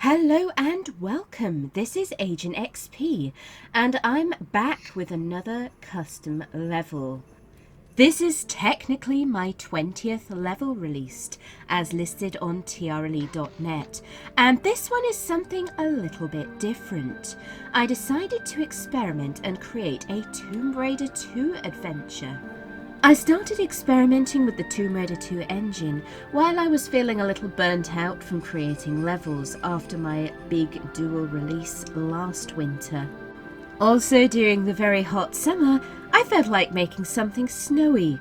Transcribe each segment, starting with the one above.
Hello and welcome. This is AgentXP and I'm back with another custom level. This is technically my 20th level released as listed on TRLE.net, and this one is something a little bit different. I decided to experiment and create a Tomb Raider 2 adventure. I started experimenting with the Tomb Raider 2 engine while I was feeling a little burnt out from creating levels after my big dual release last winter. Also, during the very hot summer, I felt like making something snowy,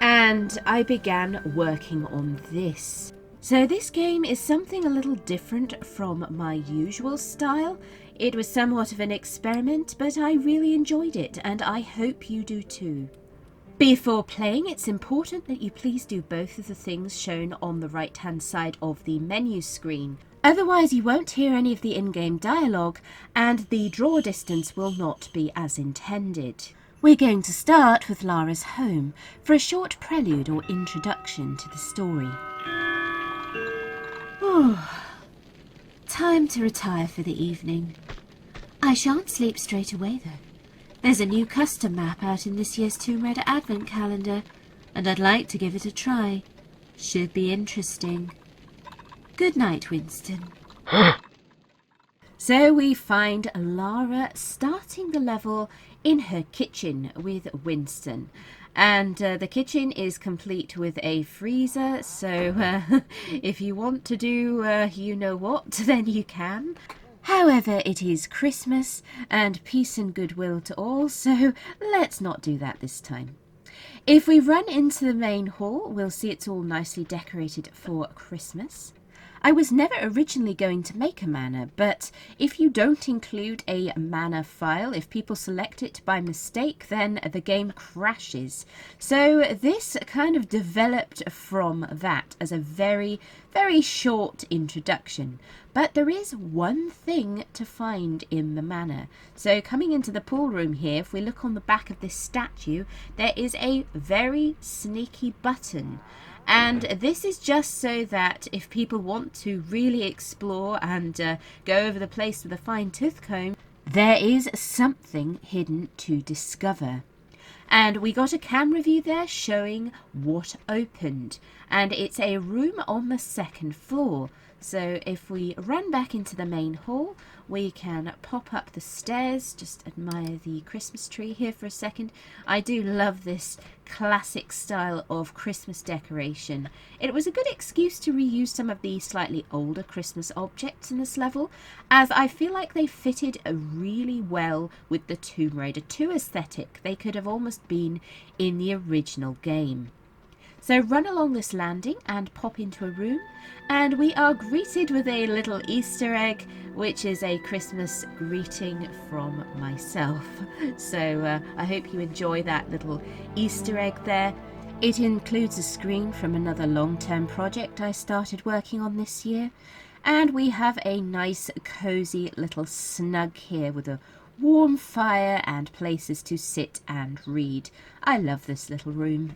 and I began working on this. So this game is something a little different from my usual style. It was somewhat of an experiment, but I really enjoyed it, and I hope you do too. Before playing, it's important that you please do both of the things shown on the right hand side of the menu screen. Otherwise you won't hear any of the in-game dialogue and the draw distance will not be as intended. We're going to start with Lara's home for a short prelude or introduction to the story. Time to retire for the evening. I shan't sleep straight away though. There's a new custom map out in this year's Tomb Raider Advent Calendar, and I'd like to give it a try. Should be interesting. Good night, Winston. So we find Lara starting the level in her kitchen with Winston. And the kitchen is complete with a freezer, so if you want to do you know what, then you can. However, it is Christmas and peace and goodwill to all, so let's not do that this time. If we run into the main hall, we'll see it's all nicely decorated for Christmas. I was never originally going to make a manor, but if you don't include a manor file, if people select it by mistake, then the game crashes. So this kind of developed from that as a very, very short introduction. But there is one thing to find in the manor. So coming into the pool room here, if we look on the back of this statue, there is a very sneaky button. And this is just so that if people want to really explore and go over the place with a fine-tooth comb, there is something hidden to discover. And we got a camera view there showing what opened. And it's a room on the second floor. So if we run back into the main hall, we can pop up the stairs. Just admire the Christmas tree here for a second. I do love this classic style of Christmas decoration. It was a good excuse to reuse some of the slightly older Christmas objects in this level, as I feel like they fitted really well with the Tomb Raider 2 aesthetic. They could have almost been in the original game. So run along this landing and pop into a room, and we are greeted with a little Easter egg, which is a Christmas greeting from myself. So I hope you enjoy that little Easter egg there. It includes a screen from another long-term project I started working on this year, and we have a nice cozy little snug here with a warm fire and places to sit and read. I love this little room.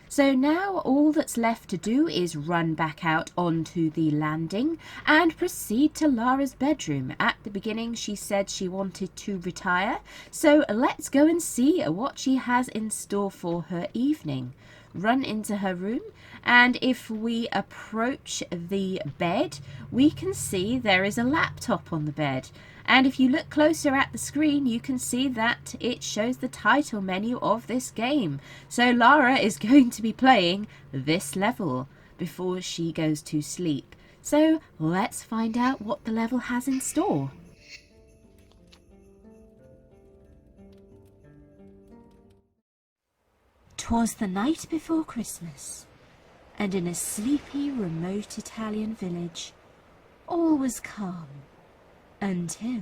So now all that's left to do is run back out onto the landing and proceed to Lara's bedroom. At the beginning she said she wanted to retire, so let's go and see what she has in store for her evening. Run into her room, and if we approach the bed, we can see there is a laptop on the bed. And if you look closer at the screen, you can see that it shows the title menu of this game. So Lara is going to be playing this level before she goes to sleep. So let's find out what the level has in store. "'Twas the night before Christmas, and in a sleepy, remote Italian village, all was calm. Until...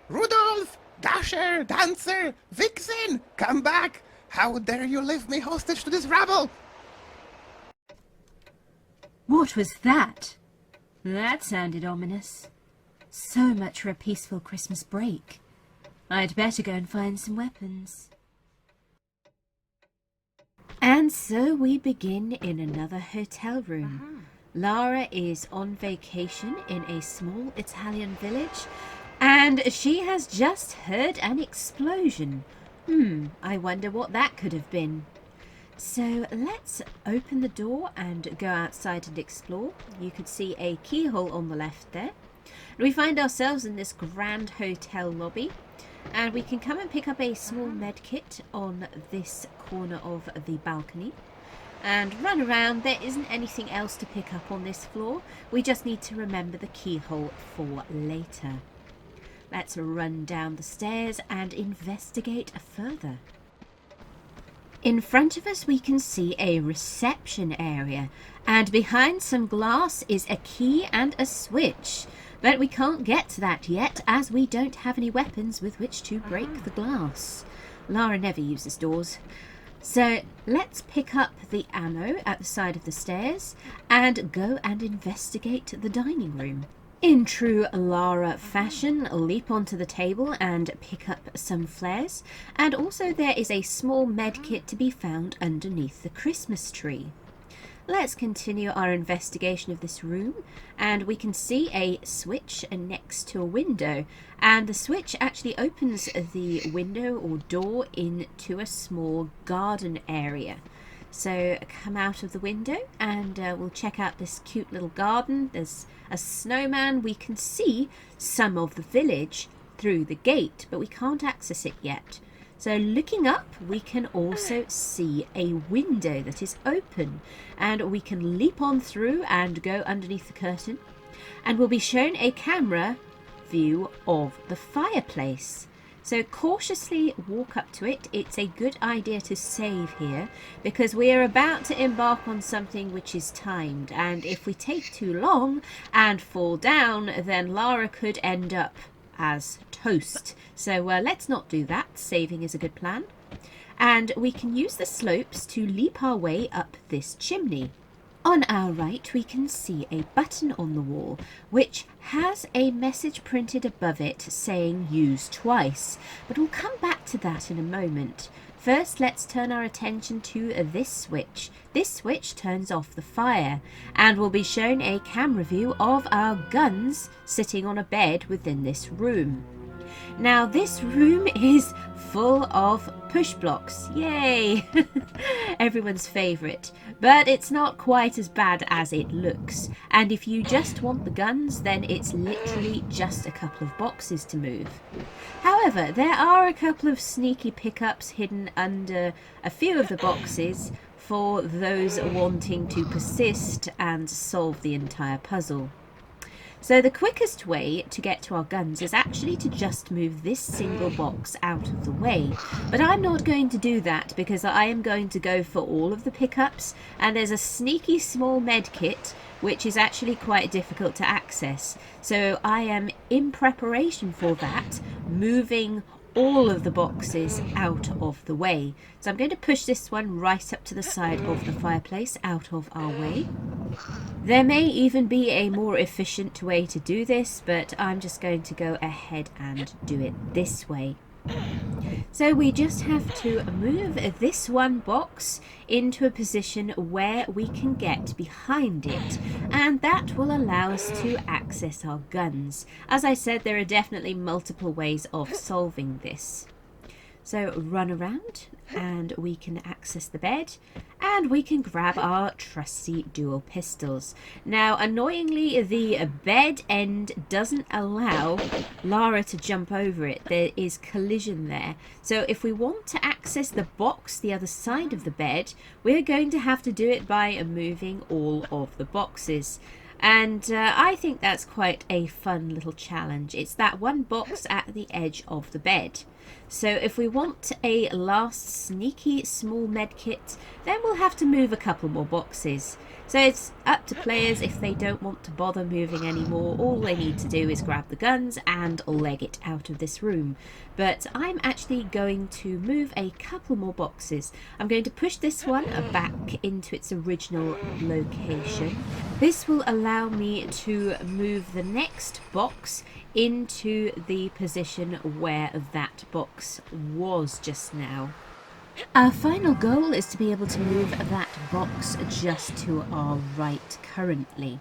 Rudolph! Dasher! Dancer! Vixen! Come back! How dare you leave me hostage to this rabble! What was that? That sounded ominous. So much for a peaceful Christmas break. I'd better go and find some weapons. And so we begin in another hotel room. Lara is on vacation in a small Italian village, and she has just heard an explosion. I wonder what that could have been. So let's open the door and go outside and explore. You could see a keyhole on the left there. We find ourselves in this grand hotel lobby, and we can come and pick up a small med kit on this corner of the balcony and run around. There isn't anything else to pick up on this floor. We just need to remember the keyhole for later. Let's run down the stairs and investigate further. In front of us we can see a reception area, and behind some glass is a key and a switch. But we can't get to that yet, as we don't have any weapons with which to break the glass. Lara never uses doors. So let's pick up the ammo at the side of the stairs and go and investigate the dining room. In true Lara fashion, leap onto the table and pick up some flares. And also there is a small med kit to be found underneath the Christmas tree. Let's continue our investigation of this room, and we can see a switch next to a window, and the switch actually opens the window or door into a small garden area. So come out of the window and we'll check out this cute little garden. There's a snowman. We can see some of the village through the gate, but we can't access it yet. So looking up, we can also see a window that is open, and we can leap on through and go underneath the curtain, and we'll be shown a camera view of the fireplace. So cautiously walk up to it. It's a good idea to save here, because we are about to embark on something which is timed, and if we take too long and fall down, then Lara could end up as toast. So let's not do that. Saving is a good plan. And we can use the slopes to leap our way up this chimney. On our right we can see a button on the wall which has a message printed above it saying use twice, but we'll come back to that in a moment. First, let's turn our attention to this switch. This switch turns off the fire, and we'll be shown a camera view of our guns sitting on a bed within this room. Now this room is full of push blocks. Yay! Everyone's favourite. But it's not quite as bad as it looks. And if you just want the guns, then it's literally just a couple of boxes to move. However, there are a couple of sneaky pickups hidden under a few of the boxes for those wanting to persist and solve the entire puzzle. So the quickest way to get to our guns is actually to just move this single box out of the way. But I'm not going to do that because I am going to go for all of the pickups, and there's a sneaky small med kit which is actually quite difficult to access. So I am in preparation for that, moving all of the boxes out of the way. So I'm going to push this one right up to the side of the fireplace, out of our way. There may even be a more efficient way to do this, but I'm just going to go ahead and do it this way. So we just have to move this one box into a position where we can get behind it, and that will allow us to access our guns. As I said, there are definitely multiple ways of solving this. So run around and we can access the bed, and we can grab our trusty dual pistols. Now annoyingly, the bed end doesn't allow Lara to jump over it. There is collision there. So if we want to access the box the other side of the bed, we're going to have to do it by moving all of the boxes. And I think that's quite a fun little challenge. It's that one box at the edge of the bed. So if we want a last sneaky small med kit, then we'll have to move a couple more boxes. So it's up to players. If they don't want to bother moving anymore, all they need to do is grab the guns and leg it out of this room. But I'm actually going to move a couple more boxes. I'm going to push this one back into its original location. This will allow me to move the next box into the position where that box was just now. Our final goal is to be able to move that box just to our right currently.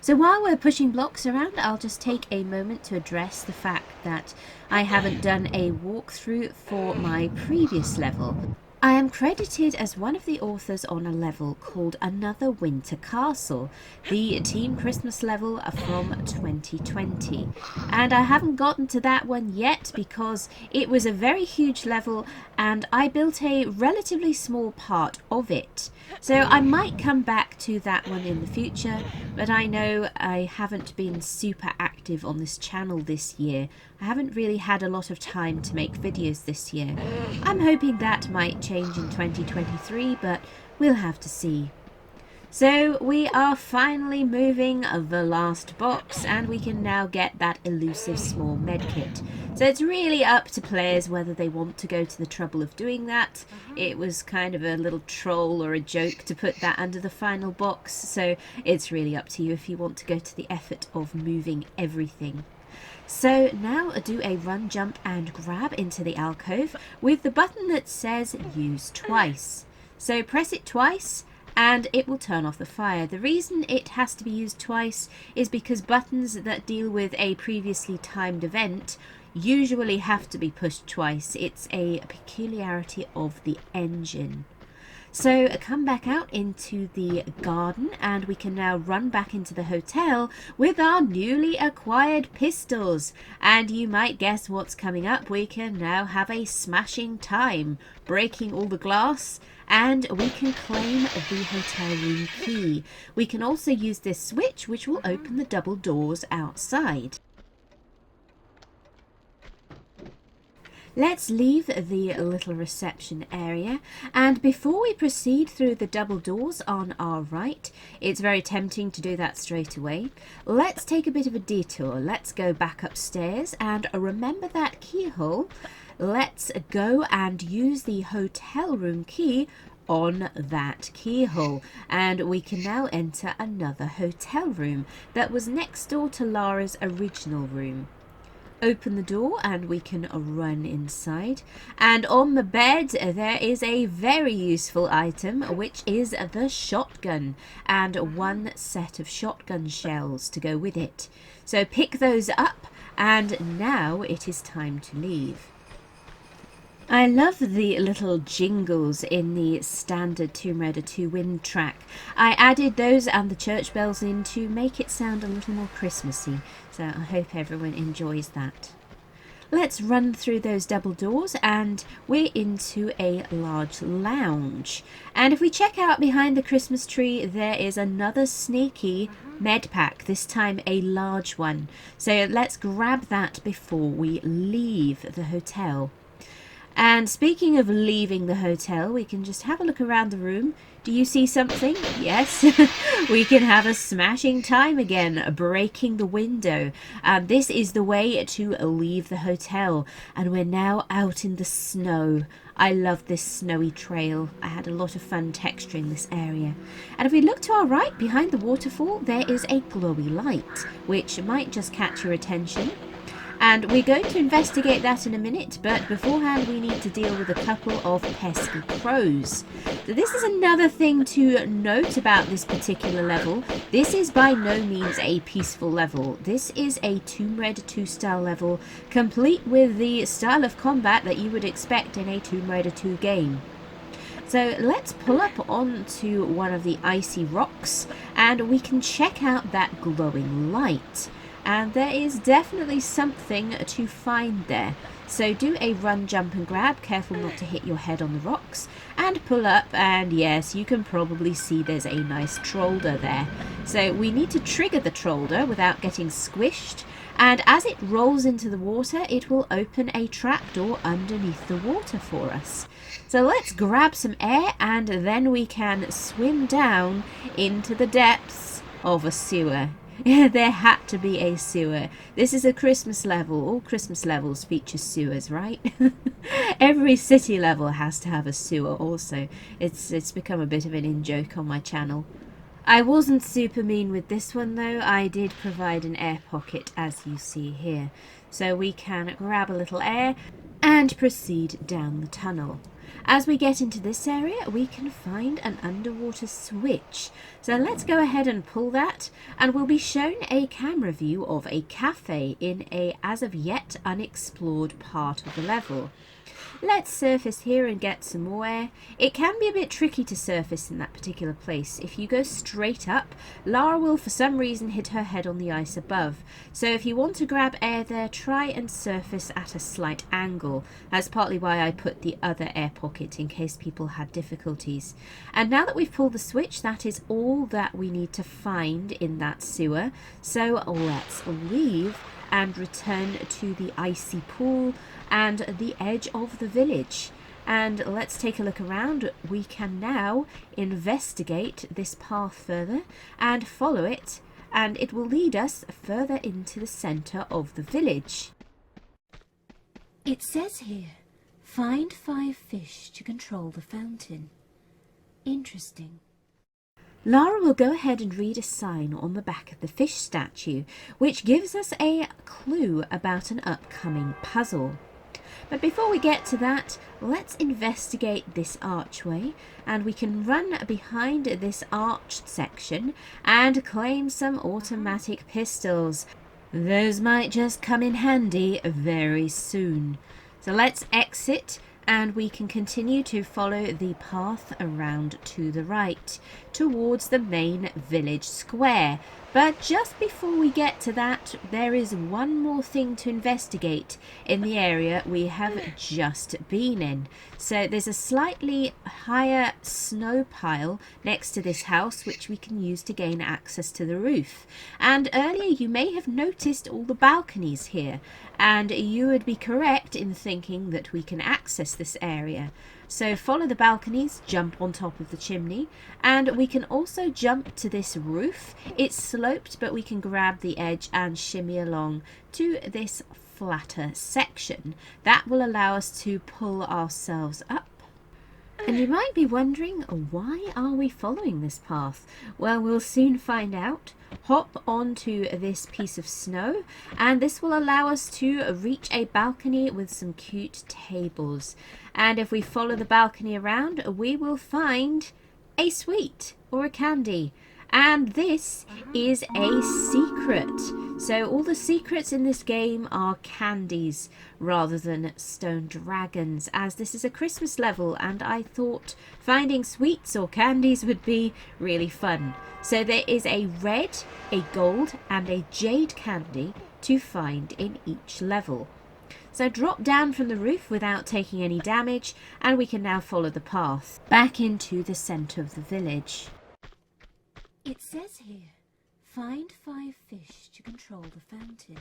So while we're pushing blocks around, I'll just take a moment to address the fact that I haven't done a walkthrough for my previous level. I am credited as one of the authors on a level called Another Winter Castle, the Team Christmas level from 2020. And I haven't gotten to that one yet because it was a very huge level and I built a relatively small part of it. So I might come back to that one in the future, but I know I haven't been super active on this channel this year. I haven't really had a lot of time to make videos this year. I'm hoping that might change in 2023, but we'll have to see. So we are finally moving the last box and we can now get that elusive small medkit. So it's really up to players whether they want to go to the trouble of doing that. It was kind of a little troll or a joke to put that under the final box, so it's really up to you if you want to go to the effort of moving everything. So now do a run, jump and grab into the alcove with the button that says use twice. So press it twice and it will turn off the fire. The reason it has to be used twice is because buttons that deal with a previously timed event usually have to be pushed twice. It's a peculiarity of the engine. So come back out into the garden and we can now run back into the hotel with our newly acquired pistols. And you might guess what's coming up. We can now have a smashing time, breaking all the glass, and we can claim the hotel room key. We can also use this switch which will open the double doors outside. Let's leave the little reception area, and before we proceed through the double doors on our right, it's very tempting to do that straight away. Let's take a bit of a detour. Let's go back upstairs and remember that keyhole. Let's go and use the hotel room key on that keyhole, and we can now enter another hotel room that was next door to Lara's original room. Open the door and we can run inside, and on the bed there is a very useful item which is the shotgun and one set of shotgun shells to go with it. So pick those up and now it is time to leave. I love the little jingles in the standard Tomb Raider 2 wind track. I added those and the church bells in to make it sound a little more Christmassy, so I hope everyone enjoys that. Let's run through those double doors and we're into a large lounge. And if we check out behind the Christmas tree, there is another sneaky med pack, this time a large one. So let's grab that before we leave the hotel. And speaking of leaving the hotel, we can just have a look around the room. Do you see something? Yes. We can have a smashing time again, breaking the window. This is the way to leave the hotel. And we're now out in the snow. I love this snowy trail. I had a lot of fun texturing this area. And if we look to our right, behind the waterfall, there is a glowy light, which might just catch your attention. And we're going to investigate that in a minute, but beforehand we need to deal with a couple of pesky crows. So this is another thing to note about this particular level. This is by no means a peaceful level. This is a Tomb Raider 2 style level, complete with the style of combat that you would expect in a Tomb Raider 2 game. So let's pull up onto one of the icy rocks and we can check out that glowing light. And there is definitely something to find there. So do a run, jump and grab, careful not to hit your head on the rocks, and pull up, and yes, you can probably see there's a nice trollder there. So we need to trigger the trollder without getting squished, and as it rolls into the water, it will open a trapdoor underneath the water for us. So let's grab some air, and then we can swim down into the depths of a sewer. There had to be a sewer. This is a Christmas level. All Christmas levels feature sewers, right? Every city level has to have a sewer also. It's become a bit of an in-joke on my channel. I wasn't super mean with this one though. I did provide an air pocket, as you see here. So we can grab a little air and proceed down the tunnel. As we get into this area, we can find an underwater switch. So let's go ahead and pull that, and we'll be shown a camera view of a cafe in a as of yet unexplored part of the level. Let's surface here and get some more air. It can be a bit tricky to surface in that particular place. If you go straight up, Lara will for some reason hit her head on the ice above. So if you want to grab air there, try and surface at a slight angle. That's partly why I put the other air pocket in case people had difficulties. And now that we've pulled the switch, that is all that we need to find in that sewer. So let's leave and return to the icy pool and the edge of the village. And let's take a look around. We can now investigate this path further and follow it, and it will lead us further into the center of the village. It says here, find 5 fish to control the fountain. Interesting. Lara will go ahead and read a sign on the back of the fish statue, which gives us a clue about an upcoming puzzle. But before we get to that, let's investigate this archway, and we can run behind this arched section and claim some automatic pistols. Those might just come in handy very soon. So let's exit, and we can continue to follow the path around to the right towards the main village square. But just before we get to that, there is one more thing to investigate in the area we have just been in. So there's a slightly higher snow pile next to this house, which we can use to gain access to the roof. And earlier you may have noticed all the balconies here, and you would be correct in thinking that we can access this area. So follow the balconies, jump on top of the chimney, and we can also jump to this roof. It's sloped, but we can grab the edge and shimmy along to this flatter section. That will allow us to pull ourselves up. And you might be wondering, why are we following this path? Well, we'll soon find out. Hop onto this piece of snow, and this will allow us to reach a balcony with some cute tables. And if we follow the balcony around, we will find a sweet or a candy. And this is a secret. So all the secrets in this game are candies rather than stone dragons, as this is a Christmas level, and I thought finding sweets or candies would be really fun. So there is a red, a gold, and a jade candy to find in each level. So drop down from the roof without taking any damage, and we can now follow the path back into the center of the village. It says here, find 5 fish to control the fountain.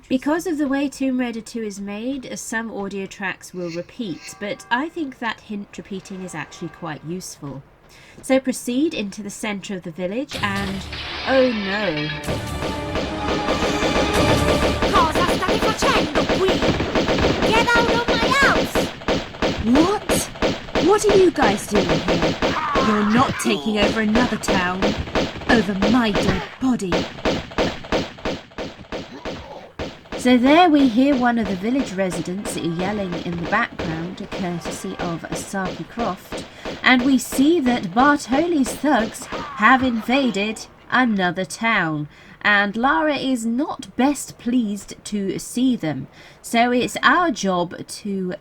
Because of the way Tomb Raider 2 is made, some audio tracks will repeat, but I think that hint repeating is actually quite useful. So proceed into the center of the village and... oh no! Cosa stai facendo qui? Get out of my house! What? What are you guys doing here? You're not taking over another town, over my dead body. So there we hear one of the village residents yelling in the background, courtesy of Saki Croft, and we see that Bartoli's thugs have invaded another town, and Lara is not best pleased to see them. So it's our job to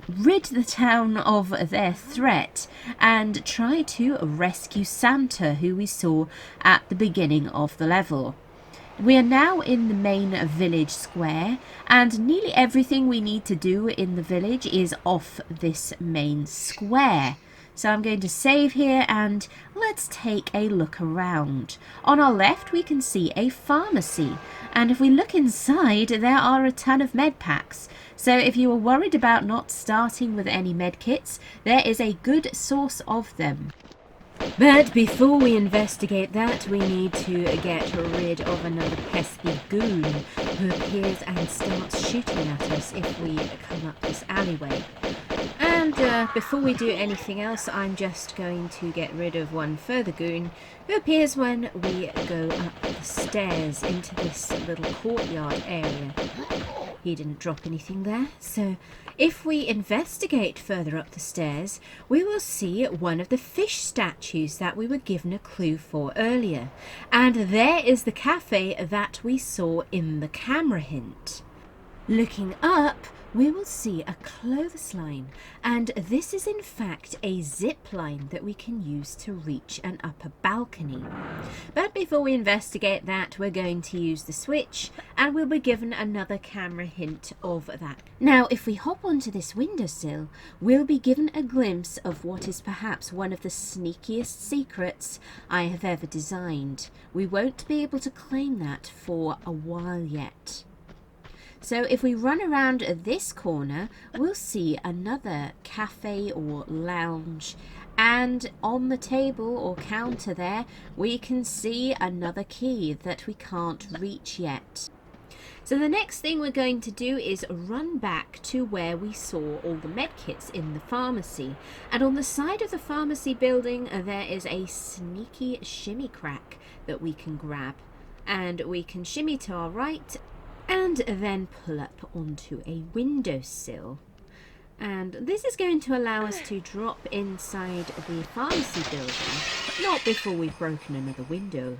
rid the town of their threat and try to rescue Santa, who we saw at the beginning of the level. We are now in the main village square, and nearly everything we need to do in the village is off this main square. So I'm going to save here and let's take a look around. On our left we can see a pharmacy, and if we look inside there are a ton of med packs. So if you are worried about not starting with any med kits, there is a good source of them. But before we investigate that, we need to get rid of another pesky goon who appears and starts shooting at us if we come up this alleyway. And before we do anything else, I'm just going to get rid of one further goon who appears when we go up the stairs into this little courtyard area. He didn't drop anything there, so if we investigate further up the stairs, we will see one of the fish statues that we were given a clue for earlier. And there is the cafe that we saw in the camera hint. Looking up, we will see a clothesline, and this is in fact a zip line that we can use to reach an upper balcony. But before we investigate that, we're going to use the switch, and we'll be given another camera hint of that. Now, if we hop onto this windowsill, we'll be given a glimpse of what is perhaps one of the sneakiest secrets I have ever designed. We won't be able to claim that for a while yet. So if we run around this corner, we'll see another cafe or lounge, and on the table or counter there, we can see another key that we can't reach yet. So the next thing we're going to do is run back to where we saw all the medkits in the pharmacy. And on the side of the pharmacy building, there is a sneaky shimmy crack that we can grab. And we can shimmy to our right and then pull up onto a windowsill. And this is going to allow us to drop inside the pharmacy building, but not before we've broken another window.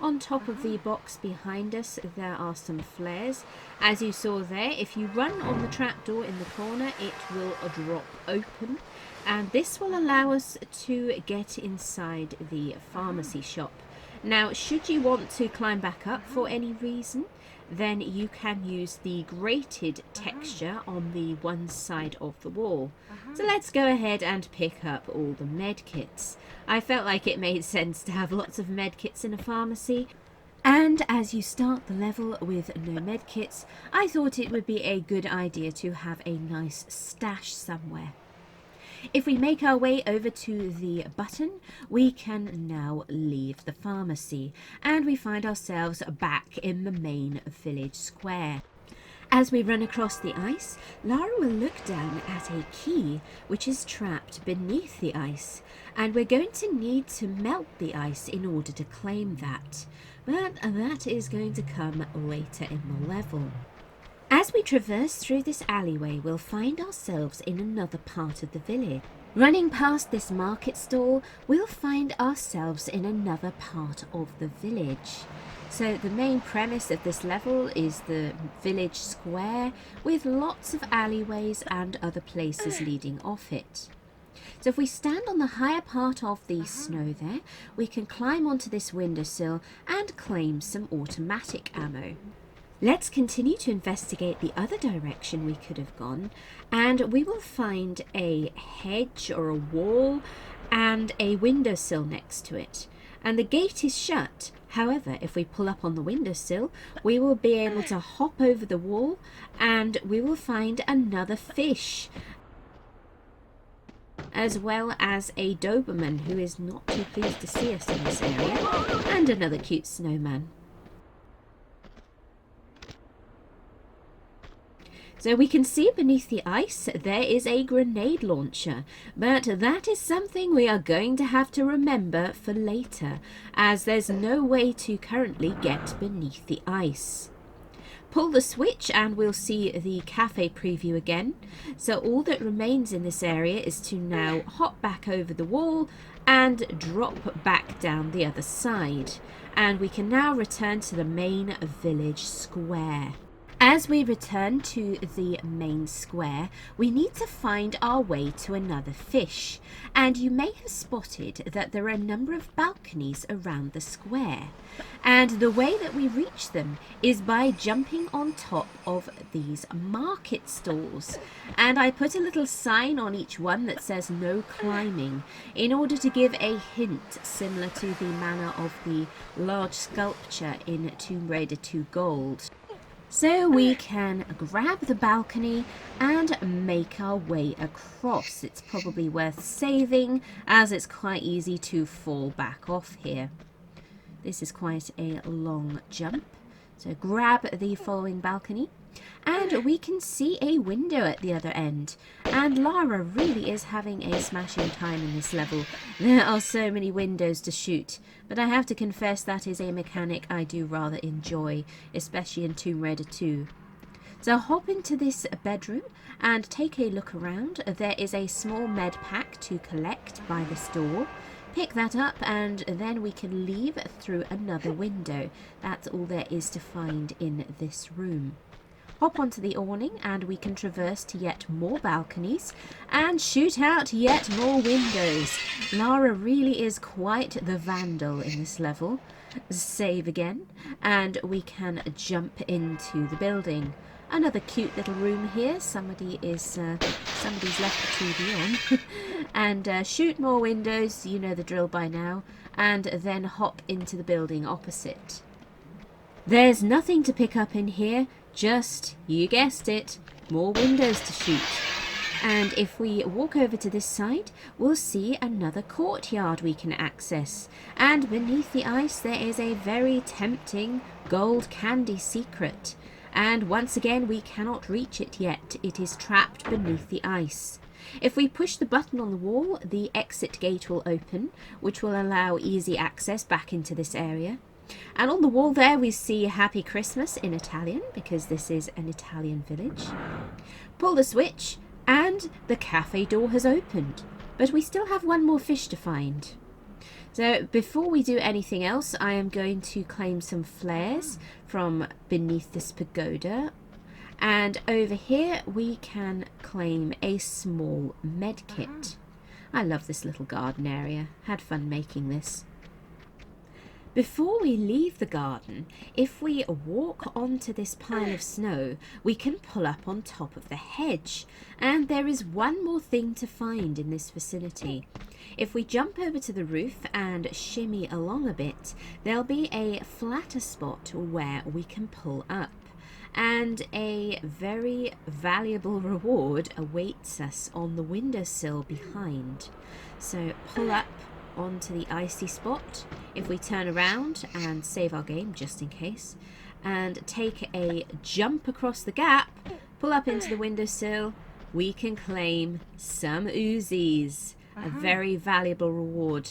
On top of the box behind us, there are some flares. As you saw there, if you run on the trapdoor in the corner, it will drop open. And this will allow us to get inside the pharmacy shop. Now, should you want to climb back up for any reason, then you can use the grated texture on the one side of the wall. So let's go ahead and pick up all the medkits. I felt like it made sense to have lots of medkits in a pharmacy. And as you start the level with no medkits, I thought it would be a good idea to have a nice stash somewhere. If we make our way over to the button, we can now leave the pharmacy, and we find ourselves back in the main village square. As we run across the ice, Lara will look down at a key which is trapped beneath the ice, and we're going to need to melt the ice in order to claim that. But that is going to come later in the level. As we traverse through this alleyway, we'll find ourselves in another part of the village. Running past this market stall, we'll find ourselves in another part of the village. So the main premise of this level is the village square with lots of alleyways and other places leading off it. So if we stand on the higher part of the snow there, we can climb onto this windowsill and claim some automatic ammo. Let's continue to investigate the other direction we could have gone, and we will find a hedge or a wall and a windowsill next to it. And the gate is shut. However, if we pull up on the windowsill, we will be able to hop over the wall and we will find another fish, as well as a Doberman who is not too pleased to see us in this area, and another cute snowman. So we can see beneath the ice there is a grenade launcher, but that is something we are going to have to remember for later, as there's no way to currently get beneath the ice. Pull the switch and we'll see the cafe preview again. So all that remains in this area is to now hop back over the wall and drop back down the other side. And we can now return to the main village square. As we return to the main square, we need to find our way to another fish, and you may have spotted that there are a number of balconies around the square, and the way that we reach them is by jumping on top of these market stalls. And I put a little sign on each one that says no climbing in order to give a hint similar to the manner of the large sculpture in Tomb Raider 2 Gold. So we can grab the balcony and make our way across. It's probably worth saving as it's quite easy to fall back off here. This is quite a long jump. So grab the following balcony And we can see a window at the other end. And Lara really is having a smashing time in this level. There are so many windows to shoot. But I have to confess that is a mechanic I do rather enjoy, especially in Tomb Raider 2. So hop into this bedroom and take a look around. There is a small med pack to collect by this door. Pick that up and then we can leave through another window. That's all there is to find in this room. Hop onto the awning and we can traverse to yet more balconies and shoot out yet more windows. Lara really is quite the vandal in this level. Save again and we can jump into the building. Another cute little room here. Somebody's left the TV on. And shoot more windows, you know the drill by now, and then hop into the building opposite. There's nothing to pick up in here, just, you guessed it, more windows to shoot. And if we walk over to this side, we'll see another courtyard we can access. And beneath the ice there is a very tempting gold candy secret. And once again we cannot reach it yet, it is trapped beneath the ice. If we push the button on the wall, the exit gate will open, which will allow easy access back into this area. And on the wall there we see Happy Christmas in Italian, because this is an Italian village. Pull the switch and the cafe door has opened, but we still have one more fish to find. So before we do anything else, I am going to claim some flares from beneath this pagoda. And over here we can claim a small med kit. I love this little garden area. Had fun making this. Before we leave the garden, if we walk onto this pile of snow, we can pull up on top of the hedge. And there is one more thing to find in this vicinity. If we jump over to the roof and shimmy along a bit, there'll be a flatter spot where we can pull up. And a very valuable reward awaits us on the windowsill behind. So pull up onto the icy spot. If we turn around and save our game just in case, and take a jump across the gap, pull up into the windowsill, we can claim some Uzis. A very valuable reward.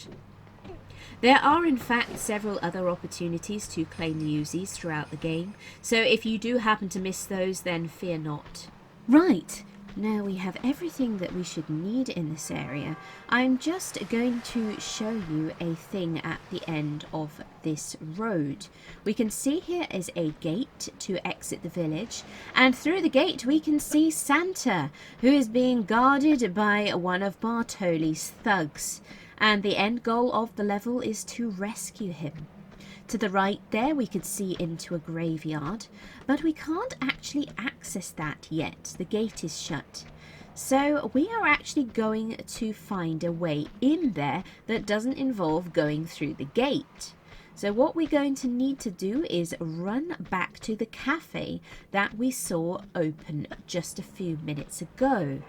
There are in fact several other opportunities to claim the Uzis throughout the game, so if you do happen to miss those, then fear not. Right, now we have everything that we should need in this area. I'm just going to show you a thing at the end of this road. We can see here is a gate to exit the village, and through the gate we can see Santa, who is being guarded by one of Bartoli's thugs. And the end goal of the level is to rescue him. To the right there we could see into a graveyard, but we can't actually access that yet. The gate is shut. So we are actually going to find a way in there that doesn't involve going through the gate. So what we're going to need to do is run back to the cafe that we saw open just a few minutes ago.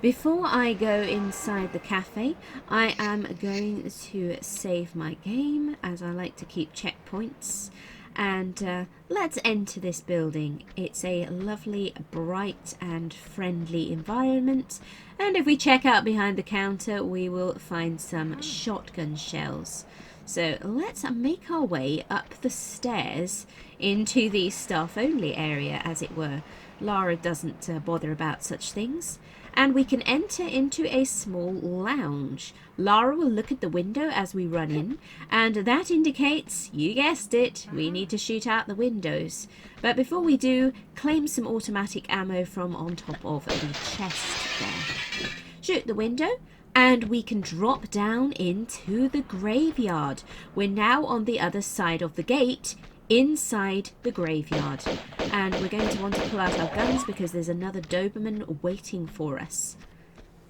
Before I go inside the cafe, I am going to save my game, as I like to keep checkpoints. And let's enter this building. It's a lovely, bright and friendly environment. And if we check out behind the counter, we will find some shotgun shells. So let's make our way up the stairs into the staff-only area, as it were. Lara doesn't bother about such things. And we can enter into a small lounge. Lara will look at the window as we run in, and that indicates, you guessed it, we need to shoot out the windows. But before we do, claim some automatic ammo from on top of the chest there. Shoot the window, and we can drop down into the graveyard. We're now on the other side of the gate, inside the graveyard, and we're going to want to pull out our guns because there's another Doberman waiting for us.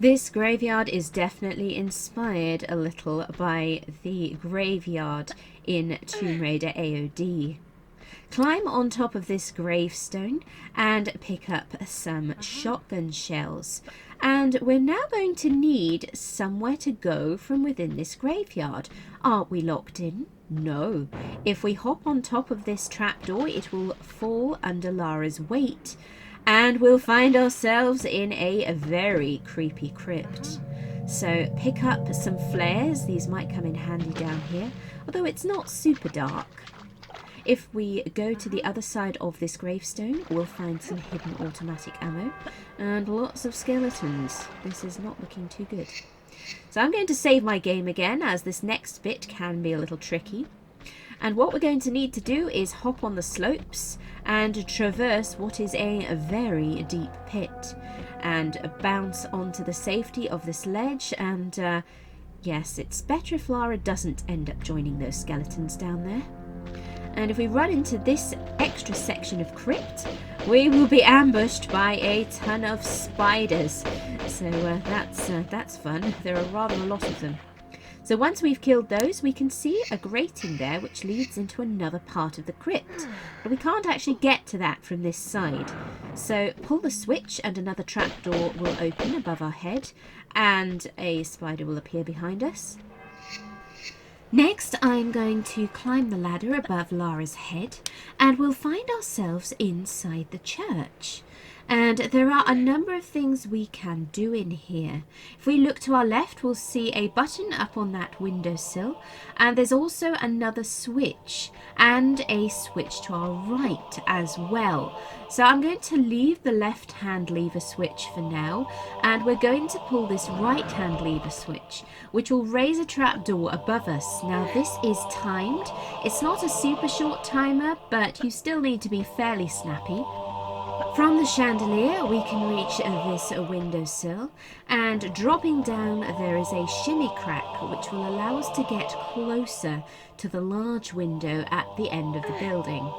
This graveyard is definitely inspired a little by the graveyard in Tomb Raider AOD. Climb on top of this gravestone and pick up some shotgun shells. And we're now going to need somewhere to go from within this graveyard. Aren't we locked in? No. If we hop on top of this trapdoor, it will fall under Lara's weight, and we'll find ourselves in a very creepy crypt. So pick up some flares. These might come in handy down here, although it's not super dark. If we go to the other side of this gravestone, we'll find some hidden automatic ammo and lots of skeletons. This is not looking too good. So I'm going to save my game again, as this next bit can be a little tricky. And what we're going to need to do is hop on the slopes and traverse what is a very deep pit and bounce onto the safety of this ledge. And yes, it's better if Lara doesn't end up joining those skeletons down there. And if we run into this extra section of crypt, we will be ambushed by a ton of spiders. So that's fun. There are rather a lot of them. So once we've killed those, we can see a grating there which leads into another part of the crypt. But we can't actually get to that from this side. So pull the switch and another trapdoor will open above our head and a spider will appear behind us. Next, I'm going to climb the ladder above Lara's head and we'll find ourselves inside the church. And there are a number of things we can do in here. If we look to our left, we'll see a button up on that windowsill, and there's also another switch and a switch to our right as well. So I'm going to leave the left hand lever switch for now, and we're going to pull this right hand lever switch, which will raise a trapdoor above us. Now this is timed. It's not a super short timer, but you still need to be fairly snappy. From the chandelier we can reach this windowsill, and dropping down there is a shimmy crack which will allow us to get closer to the large window at the end of the building.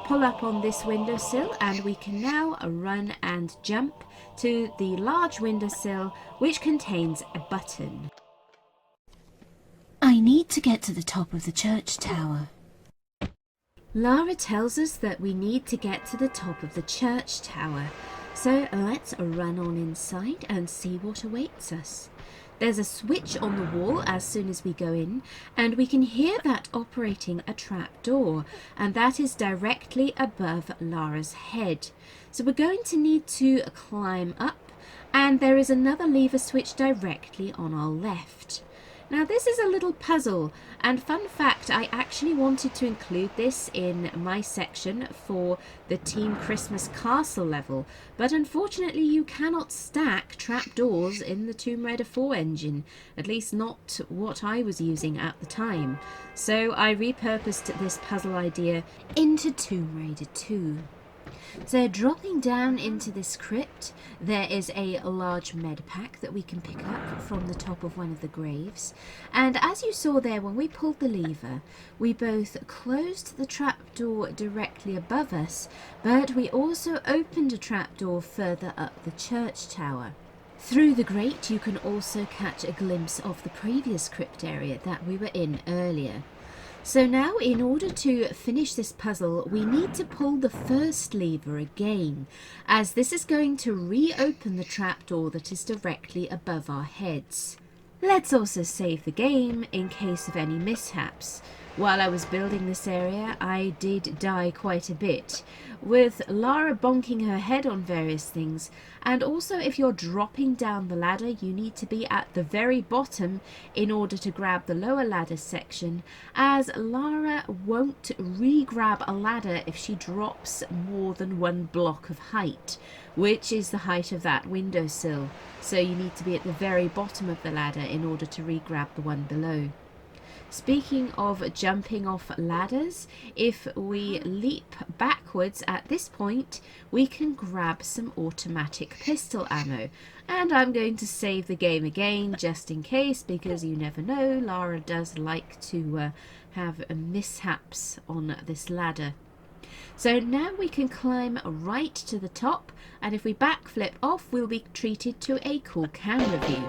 Pull up on this windowsill and we can now run and jump to the large windowsill which contains a button. I need to get to the top of the church tower. Lara tells us that we need to get to the top of the church tower, so let's run on inside and see what awaits us. There's a switch on the wall as soon as we go in, and we can hear that operating a trap door, and that is directly above Lara's head. So we're going to need to climb up, and there is another lever switch directly on our left. Now this is a little puzzle, and fun fact, I actually wanted to include this in my section for the Team Christmas Castle level, but unfortunately you cannot stack trapdoors in the Tomb Raider 4 engine, at least not what I was using at the time. So I repurposed this puzzle idea into Tomb Raider 2. So dropping down into this crypt, there is a large med pack that we can pick up from the top of one of the graves. And as you saw there, when we pulled the lever, we both closed the trapdoor directly above us, but we also opened a trapdoor further up the church tower. Through the grate, you can also catch a glimpse of the previous crypt area that we were in earlier. So now, in order to finish this puzzle, we need to pull the first lever again, as this is going to reopen the trapdoor that is directly above our heads. Let's also save the game in case of any mishaps. While I was building this area, I did die quite a bit, with Lara bonking her head on various things, and also if you're dropping down the ladder, you need to be at the very bottom in order to grab the lower ladder section, as Lara won't re-grab a ladder if she drops more than one block of height, which is the height of that windowsill. So you need to be at the very bottom of the ladder in order to re-grab the one below. Speaking of jumping off ladders, if we leap backwards at this point, we can grab some automatic pistol ammo. And I'm going to save the game again just in case, because you never know, Lara does like to have mishaps on this ladder. So now we can climb right to the top, and if we backflip off, we'll be treated to a cool camera view.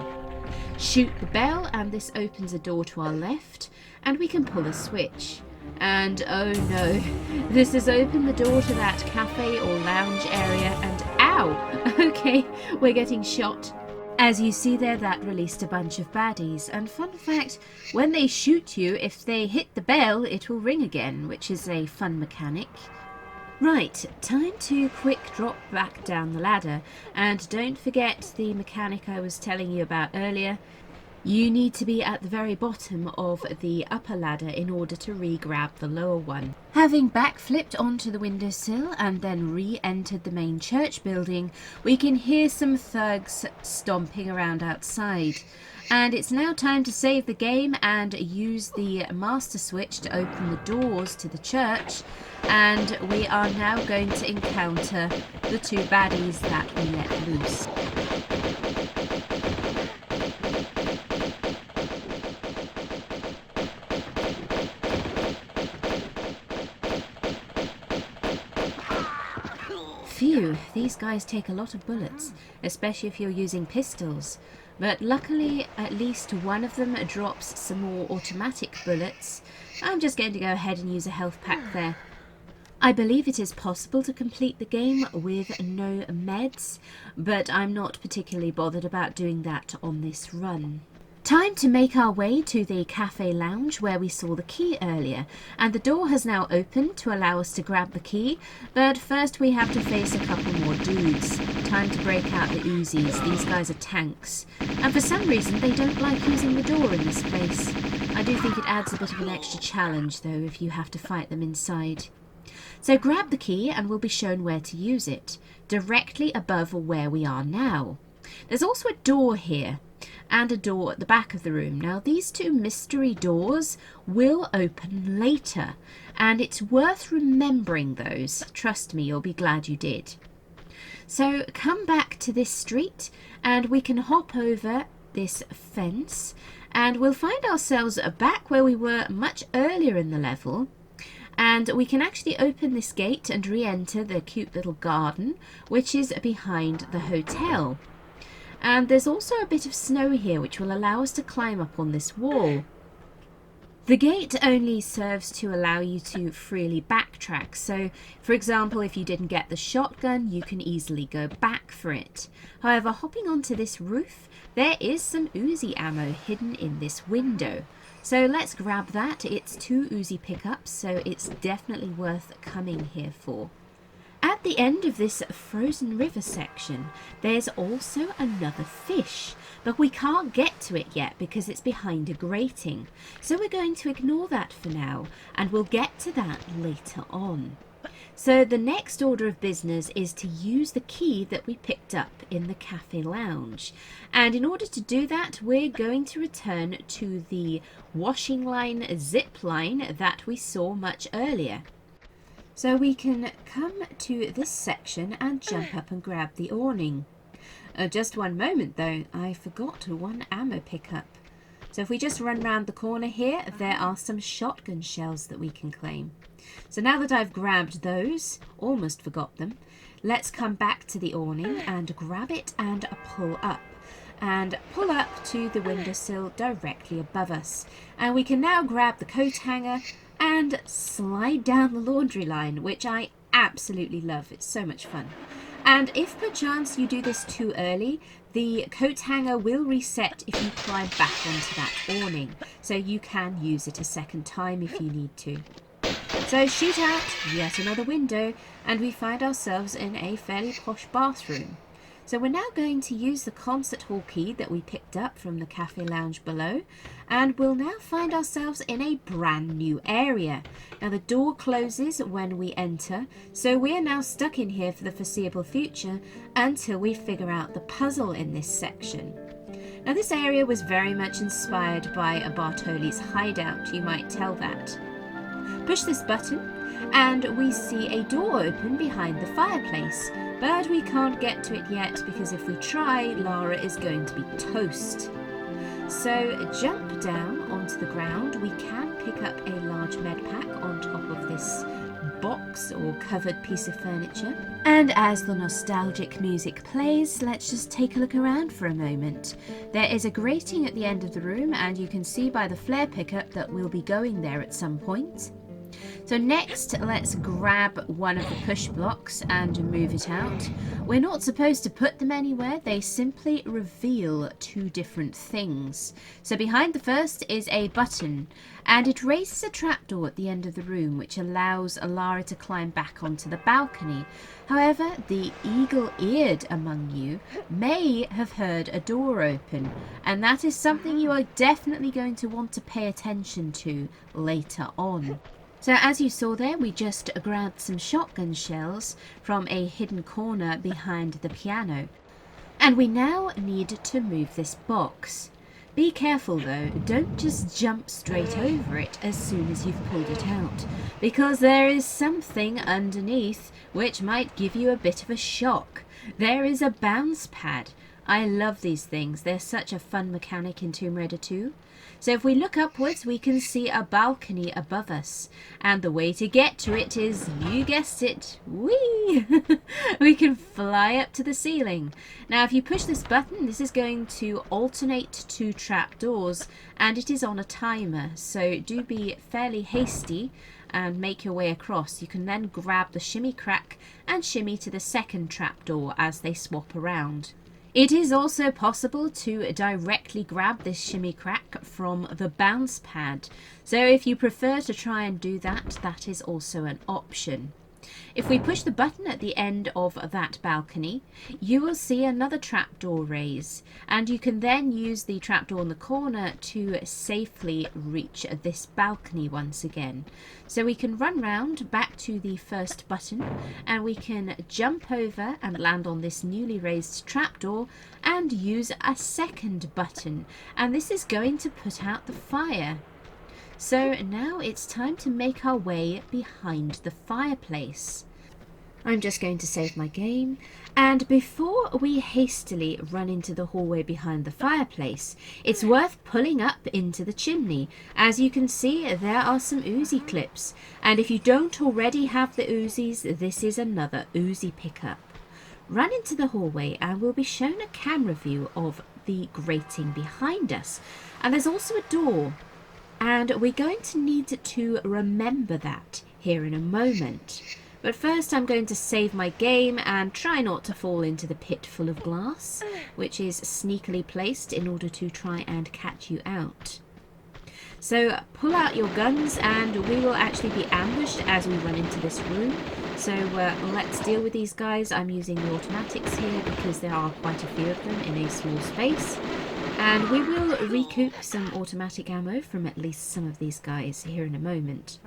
Shoot the bell and this opens a door to our left, and we can pull a switch. And oh no, this has opened the door to that cafe or lounge area, and ow! Okay, we're getting shot. As you see there, that released a bunch of baddies, and fun fact, when they shoot you, if they hit the bell, it will ring again, which is a fun mechanic. Right, time to quick drop back down the ladder, and don't forget the mechanic I was telling you about earlier. You need to be at the very bottom of the upper ladder in order to re-grab the lower one. Having backflipped onto the windowsill and then re-entered the main church building, we can hear some thugs stomping around outside. And it's now time to save the game and use the master switch to open the doors to the church. And we are now going to encounter the two baddies that we let loose. Phew, these guys take a lot of bullets, especially if you're using pistols. But luckily, at least one of them drops some more automatic bullets. I'm just going to go ahead and use a health pack there. I believe it is possible to complete the game with no meds, but I'm not particularly bothered about doing that on this run. Time to make our way to the cafe lounge where we saw the key earlier, and the door has now opened to allow us to grab the key, but first we have to face a couple more dudes. Time to break out the Uzis. These guys are tanks, and for some reason they don't like using the door in this place. I do think it adds a bit of an extra challenge though if you have to fight them inside. So grab the key and we'll be shown where to use it, directly above where we are now. There's also a door here, and a door at the back of the room. Now these two mystery doors will open later, and it's worth remembering those. Trust me, you'll be glad you did. So come back to this street and we can hop over this fence and we'll find ourselves back where we were much earlier in the level. And we can actually open this gate and re-enter the cute little garden, which is behind the hotel. And there's also a bit of snow here, which will allow us to climb up on this wall. The gate only serves to allow you to freely backtrack. So, for example, if you didn't get the shotgun, you can easily go back for it. However, hopping onto this roof, there is some Uzi ammo hidden in this window. So let's grab that. It's 2 Uzi pickups, so it's definitely worth coming here for. At the end of this frozen river section, there's also another fish, but we can't get to it yet because it's behind a grating. So we're going to ignore that for now, and we'll get to that later on. So the next order of business is to use the key that we picked up in the cafe lounge. And in order to do that, we're going to return to the washing line zip line that we saw much earlier. So we can come to this section and jump up and grab the awning. Just one moment though, I forgot one ammo pickup. So if we just run round the corner here, there are some shotgun shells that we can claim. So now that I've grabbed those, almost forgot them, let's come back to the awning and grab it and pull up. And pull up to the windowsill directly above us. And we can now grab the coat hanger and slide down the laundry line, which I absolutely love. It's so much fun. And if perchance you do this too early, the coat hanger will reset if you climb back onto that awning. So you can use it a second time if you need to. So shoot out yet another window and we find ourselves in a fairly posh bathroom. So we're now going to use the concert hall key that we picked up from the cafe lounge below, and we'll now find ourselves in a brand new area. Now the door closes when we enter, so we are now stuck in here for the foreseeable future until we figure out the puzzle in this section. Now this area was very much inspired by a Bartoli's hideout, you might tell that. Push this button and we see a door open behind the fireplace, but we can't get to it yet because if we try, Lara is going to be toast. So jump down onto the ground. We can pick up a large med pack on top of this box or covered piece of furniture. And as the nostalgic music plays, let's just take a look around for a moment. There is a grating at the end of the room and you can see by the flare pickup that we'll be going there at some point. So next, let's grab one of the push blocks and move it out. We're not supposed to put them anywhere, they simply reveal two different things. So behind the first is a button, and it raises a trapdoor at the end of the room which allows Lara to climb back onto the balcony. However, the eagle-eared among you may have heard a door open, and that is something you are definitely going to want to pay attention to later on. So as you saw there, we just grabbed some shotgun shells from a hidden corner behind the piano. And we now need to move this box. Be careful though, don't just jump straight over it as soon as you've pulled it out, because there is something underneath which might give you a bit of a shock. There is a bounce pad. I love these things, they're such a fun mechanic in Tomb Raider 2. So if we look upwards, we can see a balcony above us. And the way to get to it is, you guessed it, whee! We can fly up to the ceiling. Now if you push this button, this is going to alternate two trapdoors, and it is on a timer. So do be fairly hasty and make your way across. You can then grab the shimmy crack and shimmy to the second trapdoor as they swap around. It is also possible to directly grab this shimmy crack from the bounce pad. So if you prefer to try and do that, that is also an option. If we push the button at the end of that balcony, you will see another trapdoor raise, and you can then use the trapdoor in the corner to safely reach this balcony once again. So we can run round back to the first button, and we can jump over and land on this newly raised trapdoor and use a second button, and this is going to put out the fire. So now it's time to make our way behind the fireplace. I'm just going to save my game, and before we hastily run into the hallway behind the fireplace, it's worth pulling up into the chimney. As you can see, there are some Uzi clips, and if you don't already have the Uzis, this is another Uzi pickup. Run into the hallway and we'll be shown a camera view of the grating behind us, and there's also a door. And we're going to need to remember that here in a moment. But first I'm going to save my game and try not to fall into the pit full of glass, which is sneakily placed in order to try and catch you out. So pull out your guns and we will actually be ambushed as we run into this room. So let's deal with these guys. I'm using the automatics here because there are quite a few of them in a small space. And we will recoup some automatic ammo from at least some of these guys here in a moment.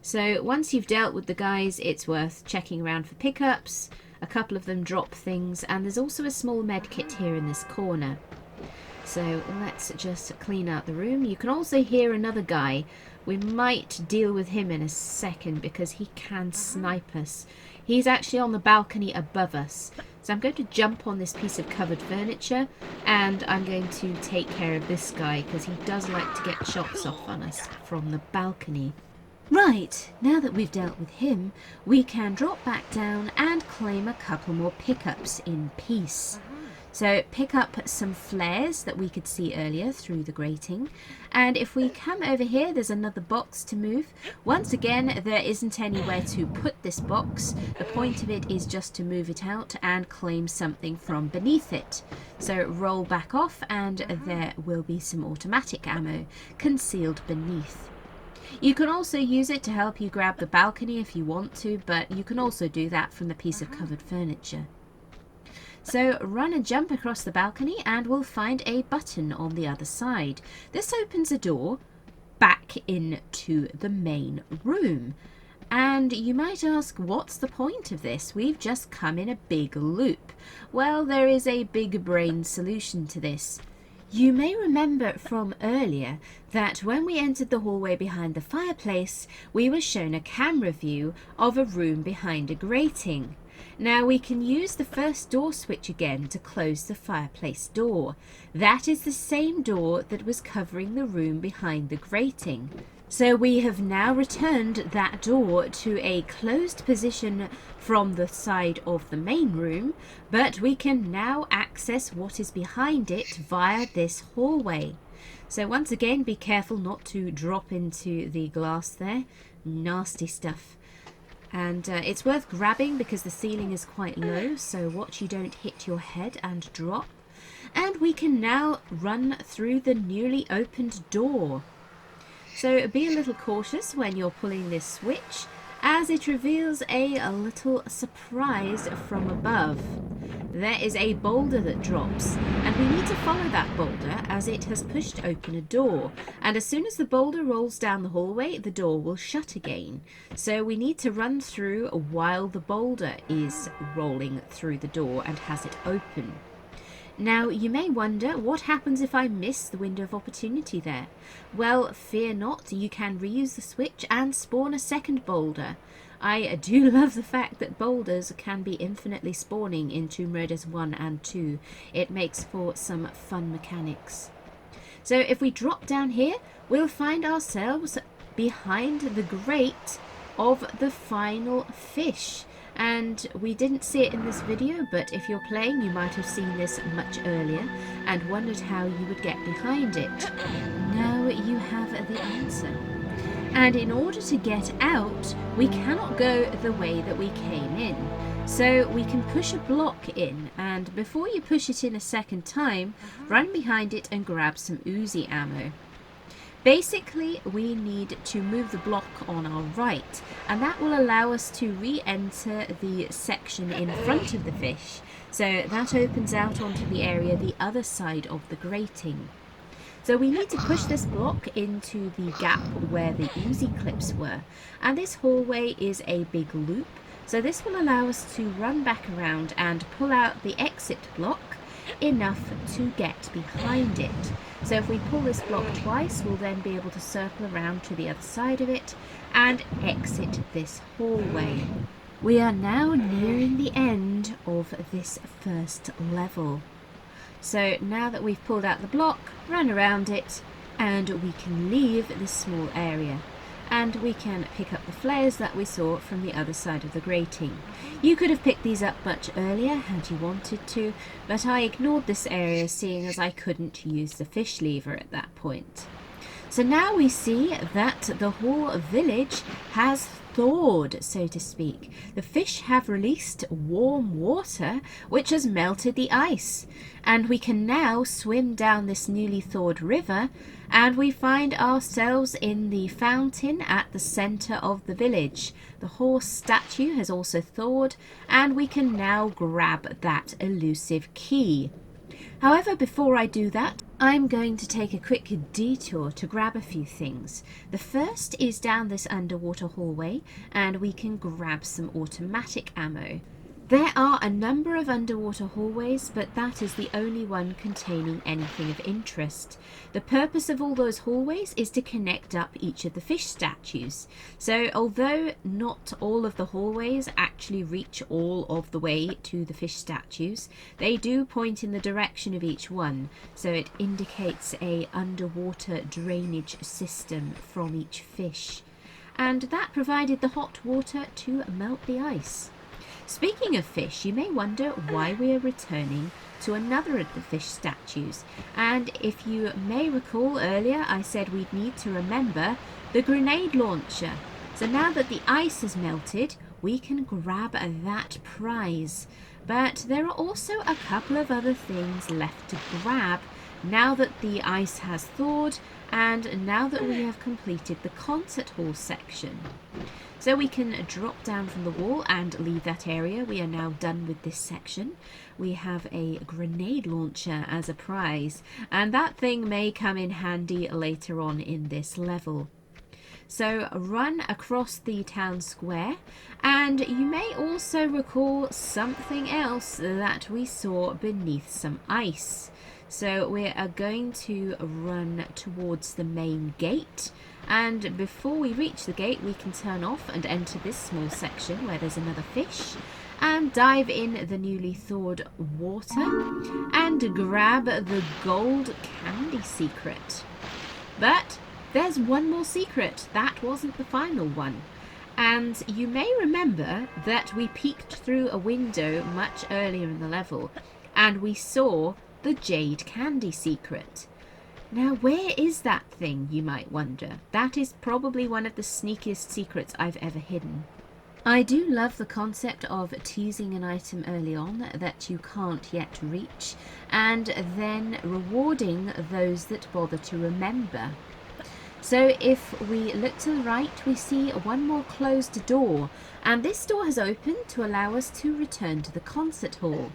So once you've dealt with the guys, it's worth checking around for pickups. A couple of them drop things, and there's also a small med kit here in this corner. So let's just clean out the room. You can also hear another guy. We might deal with him in a second because he can snipe us. He's actually on the balcony above us. So I'm going to jump on this piece of covered furniture and I'm going to take care of this guy because he does like to get shots off on us from the balcony. Right, now that we've dealt with him, we can drop back down and claim a couple more pickups in peace. So pick up some flares that we could see earlier through the grating. And if we come over here, there's another box to move. Once again, there isn't anywhere to put this box. The point of it is just to move it out and claim something from beneath it. So roll back off and there will be some automatic ammo concealed beneath. You can also use it to help you grab the balcony if you want to, but you can also do that from the piece of covered furniture. So run and jump across the balcony and we'll find a button on the other side. This opens a door back into the main room. And you might ask, what's the point of this? We've just come in a big loop. Well, there is a big brain solution to this. You may remember from earlier that when we entered the hallway behind the fireplace, we were shown a camera view of a room behind a grating. Now we can use the first door switch again to close the fireplace door. That is the same door that was covering the room behind the grating. So we have now returned that door to a closed position from the side of the main room, but we can now access what is behind it via this hallway. So once again, be careful not to drop into the glass there. nasty stuff. And it's worth grabbing because the ceiling is quite low, so watch you don't hit your head and drop. And we can now run through the newly opened door. So be a little cautious when you're pulling this switch, as it reveals a little surprise from above. There is a boulder that drops, and we need to follow that boulder as it has pushed open a door. And as soon as the boulder rolls down the hallway, the door will shut again. So we need to run through while the boulder is rolling through the door and has it open. Now, you may wonder, what happens if I miss the window of opportunity there? Well, fear not, you can reuse the switch and spawn a second boulder. I do love the fact that boulders can be infinitely spawning in Tomb Raiders 1 and 2. It makes for some fun mechanics. So if we drop down here, we'll find ourselves behind the grate of the final fish. And we didn't see it in this video, but if you're playing, you might have seen this much earlier and wondered how you would get behind it. Now you have the answer. And in order to get out, we cannot go the way that we came in. So we can push a block in, and before you push it in a second time, run behind it and grab some Uzi ammo. Basically, we need to move the block on our right, and that will allow us to re-enter the section in front of the fish. So that opens out onto the area the other side of the grating. So we need to push this block into the gap where the Uzi clips were. And this hallway is a big loop, so this will allow us to run back around and pull out the exit block enough to get behind it. So if we pull this block twice, we'll then be able to circle around to the other side of it and exit this hallway. We are now nearing the end of this first level. So now that we've pulled out the block, run around it, and we can leave this small area. And we can pick up the flares that we saw from the other side of the grating. You could have picked these up much earlier had you wanted to, but I ignored this area seeing as I couldn't use the fish lever at that point. So now we see that the whole village has thawed, so to speak. The fish have released warm water, which has melted the ice. And we can now swim down this newly thawed river, and we find ourselves in the fountain at the center of the village. The horse statue has also thawed, and we can now grab that elusive key. However, before I do that, I'm going to take a quick detour to grab a few things. The first is down this underwater hallway, and we can grab some automatic ammo. There are a number of underwater hallways, but that is the only one containing anything of interest. The purpose of all those hallways is to connect up each of the fish statues. So although not all of the hallways actually reach all of the way to the fish statues, they do point in the direction of each one. So it indicates a underwater drainage system from each fish. And that provided the hot water to melt the ice. Speaking of fish, you may wonder why we are returning to another of the fish statues. And if you may recall earlier, I said we'd need to remember the grenade launcher. So now that the ice has melted, we can grab that prize. But there are also a couple of other things left to grab now that the ice has thawed and now that we have completed the concert hall section. So we can drop down from the wall and leave that area. We are now done with this section. We have a grenade launcher as a prize, and that thing may come in handy later on in this level. So run across the town square, and you may also recall something else that we saw beneath some ice. So we are going to run towards the main gate, and before we reach the gate we can turn off and enter this small section where there's another fish and dive in the newly thawed water and grab the gold candy secret. But there's one more secret. That wasn't the final one. And you may remember that we peeked through a window much earlier in the level and we saw the jade candy secret. Now, where is that thing, you might wonder? That is probably one of the sneakiest secrets I've ever hidden. I do love the concept of teasing an item early on that you can't yet reach, and then rewarding those that bother to remember. So if we look to the right, we see one more closed door, and this door has opened to allow us to return to the concert hall.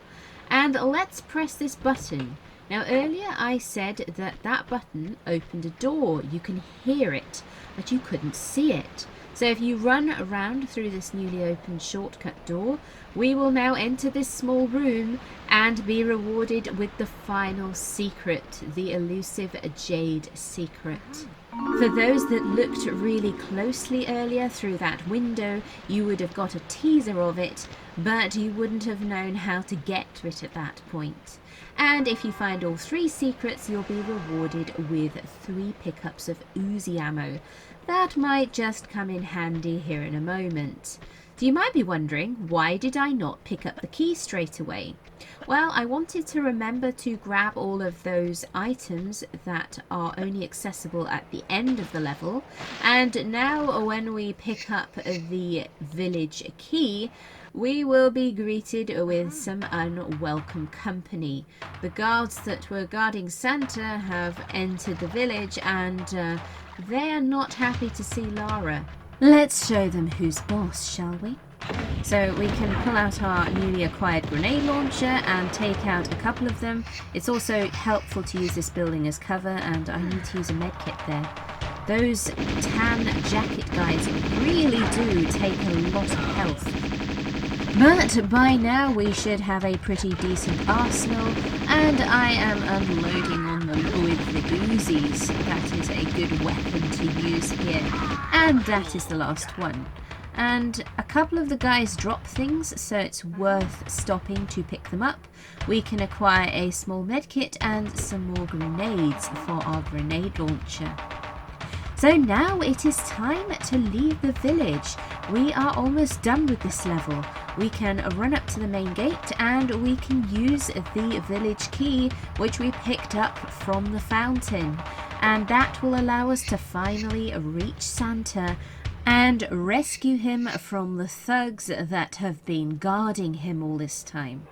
And let's press this button. Now earlier I said that that button opened a door. You can hear it, but you couldn't see it. So if you run around through this newly opened shortcut door, we will now enter this small room and be rewarded with the final secret, the elusive jade secret. For those that looked really closely earlier through that window, you would have got a teaser of it, but you wouldn't have known how to get to it at that point. And if you find all 3 secrets, you'll be rewarded with 3 pickups of Uzi ammo. That might just come in handy here in a moment. So you might be wondering, why did I not pick up the key straight away? Well, I wanted to remember to grab all of those items that are only accessible at the end of the level, and now when we pick up the village key, we will be greeted with some unwelcome company. The guards that were guarding Santa have entered the village, and they are not happy to see Lara. Let's show them who's boss, shall we? So we can pull out our newly acquired grenade launcher and take out a couple of them. It's also helpful to use this building as cover, and I need to use a medkit there. Those tan jacket guys really do take a lot of health. But by now we should have a pretty decent arsenal, and I am unloading on them with the Uzis. That is a good weapon to use here. And that is the last one. And a couple of the guys drop things, so it's worth stopping to pick them up. We can acquire a small medkit and some more grenades for our grenade launcher. So now it is time to leave the village. We are almost done with this level. We can run up to the main gate and we can use the village key, which we picked up from the fountain. And that will allow us to finally reach Santa and rescue him from the thugs that have been guarding him all this time.